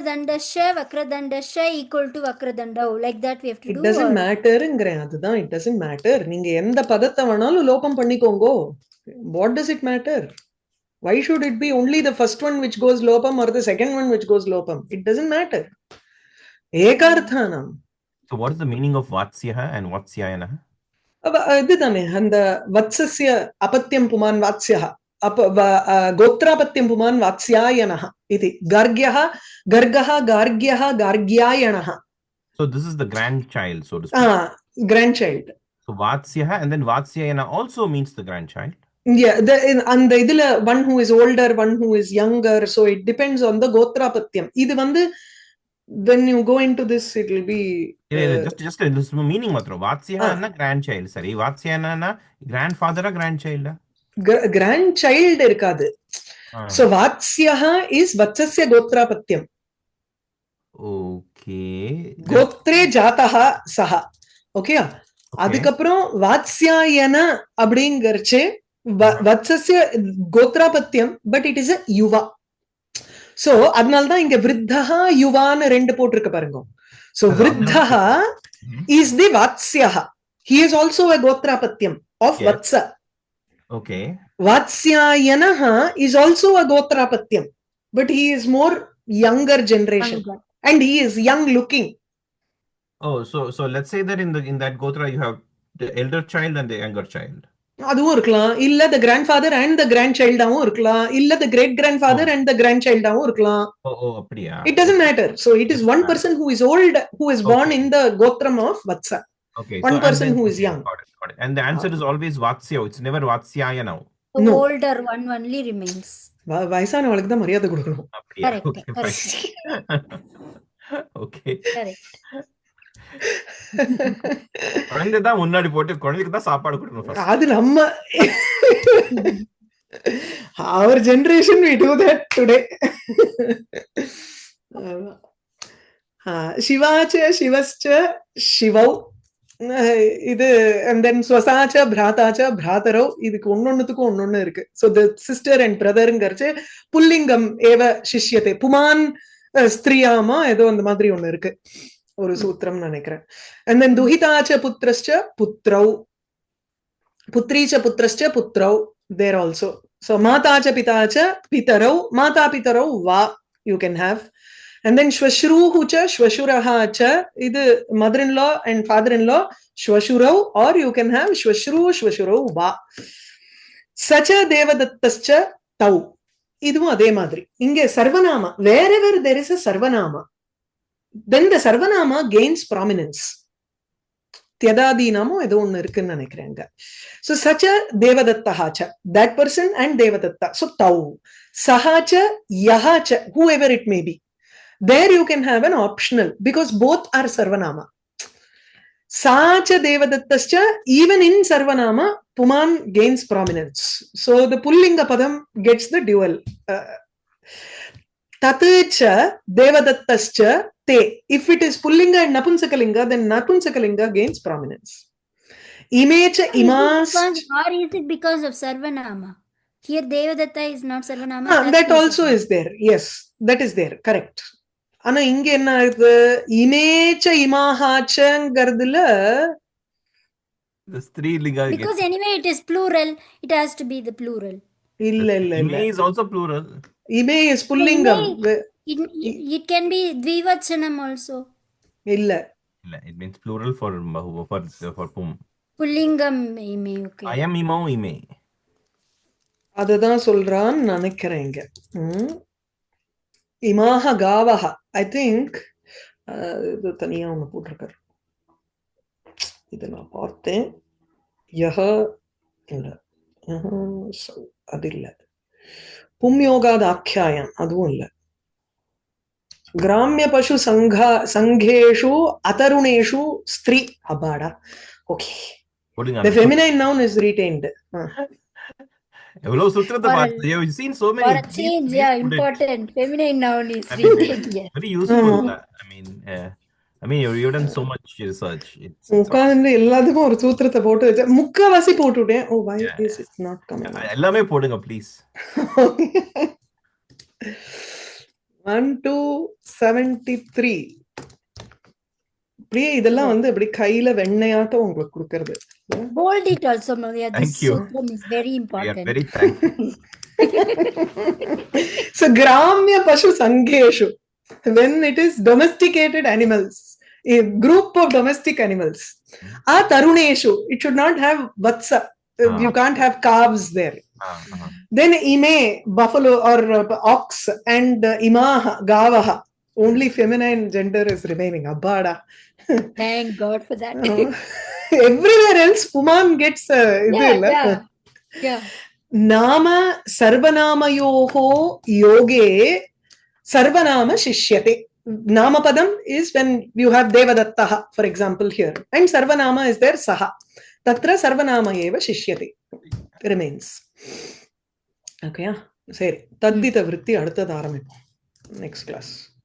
dandasha vakra dandasha equal to vakra dandau, like that we have to do? It doesn't matter ங்கறேன். அதுதான் it doesn't matter. நீங்க எந்த பதத்தை வேணாலும் லோபம் பண்ணிக்கோங்க. What does it matter? Why should it be only the first one which goes lopam or the second one which goes lopam? It doesn't matter. Ekarthanam. So what is the meaning of vatsyaha and vatsyayana? இதுதானே அந்த வத்சஸ்ய அபத்யம் புமான் வாத்ஸ்யஹ கோத்ராபத்யம் புமான் வாத்ஸ்யாயனஹ இது கார்க்யஹ கர்கஹ கார்க்யஹ கார்க்யாயனஹ. So this is the grandchild, so to speak. Grandchild. So vatsyaha and then vatsyayana also means the grandchild. Yeah, and இதுல one who is older, one who is younger, so it depends on the gotrapatyam. இது when you go into this, it will be just this meaning matram. Vatsya na grandchild. Sorry, Vatsya na grandfather or grandchild. Grandchild irkadu. So Vatsyaha is Vatsasya Gotrapatyam. Okay. Gotre Jataha Saha. Okay. அதுக்கப்புறம் வாத்ஸ்யாயன அப்படிங்கறச்சே வத்சஸ்ய கோத்ராபத்தியம், but it is a யுவா. So அதனாலதான் இங்க விருத்தஹா யுவான்னு ரெண்டு போட்டிருக்க பாருங்க. சோ விருத்தஹா இஸ் தி வாத்ஸ்யஹ. He is also a gotrapatyam of Vatsa. Okay. Vatsyayanaha is also a gotrapatyam, but he is more younger generation and he is young looking. Oh, so let's say that in that gotra you have the elder child and the younger child. அதுவும் இருக்கலாம், இல்ல the grandfather and the grandchildaவும் இருக்கலாம், இல்ல the great grandfather and the grandchildaவும் இருக்கலாம். Oh, அப்படியா? It doesn't matter. So it is one person who is old, who is born in the gotram of Vatsa. Okay. One person who is young. Got it. And the answer is always Vatsya. It's never Vatsyaya now. The older one only remains. வயசானவளுக்கு தான் மரியாதை கொடுக்கணும். Correct. Okay. Correct. குழந்தை தான் முன்னாடி போட்டு குழந்தைக்கு தான் சாப்பாடு கொடுக்கணும். அது நம்ம our generation we do that today. Shivacha Shivascha Shivau இது and then Swasacha Bhratacha Bhratarau. இதுக்கு ஒன்னொன்னுத்துக்கும் ஒன்னொன்னு இருக்கு. So the sister and brotherங்கறச்சே புல்லிங்கம் ஏவ சிஷ்யதே. புமான் ஸ்திரியாமா ஏதோ அந்த மாதிரி ஒன்னு இருக்கு, ஒரு சூத்திரம் நினைக்கிறேன். And then Duhitacha Putrascha Putrau, Putricha Putrascha Putrau, there also. So Matacha Pitacha Pitarau, Mata Pitarau Va you can have. And then Shwashruhucha Shwashurahacha, idu mother-in-law and father-in-law Shwashurau, or you can have Shwashru Shwashurau Va. Sacha Devadattascha Tau. இதுவும் அதே மாதிரி. இங்கே சர்வநாமா, wherever there is a sarvanama, then the sarvanama gains prominence. Tyadadinamo edo onnu irukku nenikranga. So sacha devadattahacha, that person and devadatta. So tau sahacha yahacha, whoever it may be, there you can have an optional because both are sarvanama. Sacha devadattascha, even in sarvanama puman gains prominence. So the pullinga padam gets the dual. Tatucha devadattascha te. If it is pullinga and napunsakalinga, then napunsakalinga gains prominence. Imecha imas. Or is it because of sarvanama? Here devadatta is not sarvanama. That also is there. Yes, that is there. Correct. ஆனா இங்க என்ன ஆகுது, இமேச்ச இமாஹாச்சங்கிறதுல the ஸ்திரீலிங்க, because anyway it is plural, it has to be the plural. இல்ல ime is also plural. Ime is pullingam. It can be dvivachanam also. இல்ல, It means plural for pum. Pullingam ime. Okay. I am imau ime. அதுதான் சொல்றான் நினைக்கிறேன் இங்க. இமாஹ காவஹ, I think இது தனியா ஒண்ணு போட்டிருக்காரு, இது நான் பார்த்தேன். யஹ இல்ல, அது இல்ல. பும்யோகாத ஆख्यायन அதுவும் இல்ல. கிராமிய பசு சங்கேஷு அதருணேஷு ஸ்திரீ அபாடா. Okay, the feminine noun is retained. எவ்வளவு சூத்திரத்தை பார்த்து, you have seen so many. For a change, yeah, important. Feminine noun is retained. Very useful. I mean, you've done so much research. உட்கார்ந்து எல்லாத்துக்கும் ஒரு சூத்திரத்தை போட்டு வச்ச முக்காவாசி போட்டுட்டேன். Oh, why is it not coming? எல்லாமே போடுங்க ப்ளீஸ். 1 to 73. அப்படியே இதெல்லாம் வந்து அப்படி கையில வெண்ணையாட்டம் உங்களுக்கு கொடுக்கறது. Bold it also, Maria. This sutram is very important. We are very thankful. So gramya pashu sangeshu, when it is domesticated animals, a group of domestic animals, taruneshu, it should not have vatsa. You can't have calves there. Then ime, buffalo or ox, and imaha, gavaha, only feminine gender is remaining. Abada. Thank God for that. Everywhere else puman gets yeah. Nama sarvanamayoho yoge sarvanama shishyate. Namapadam is when you have Devadattaha, for example, here. And Sarvanama is there, Saha. Tatra Sarvanama eva Shishyate. Remains. Okay, சரி. தத்தித விருத்தி அடுத்தது ஆரம்பிப்போம். Next class.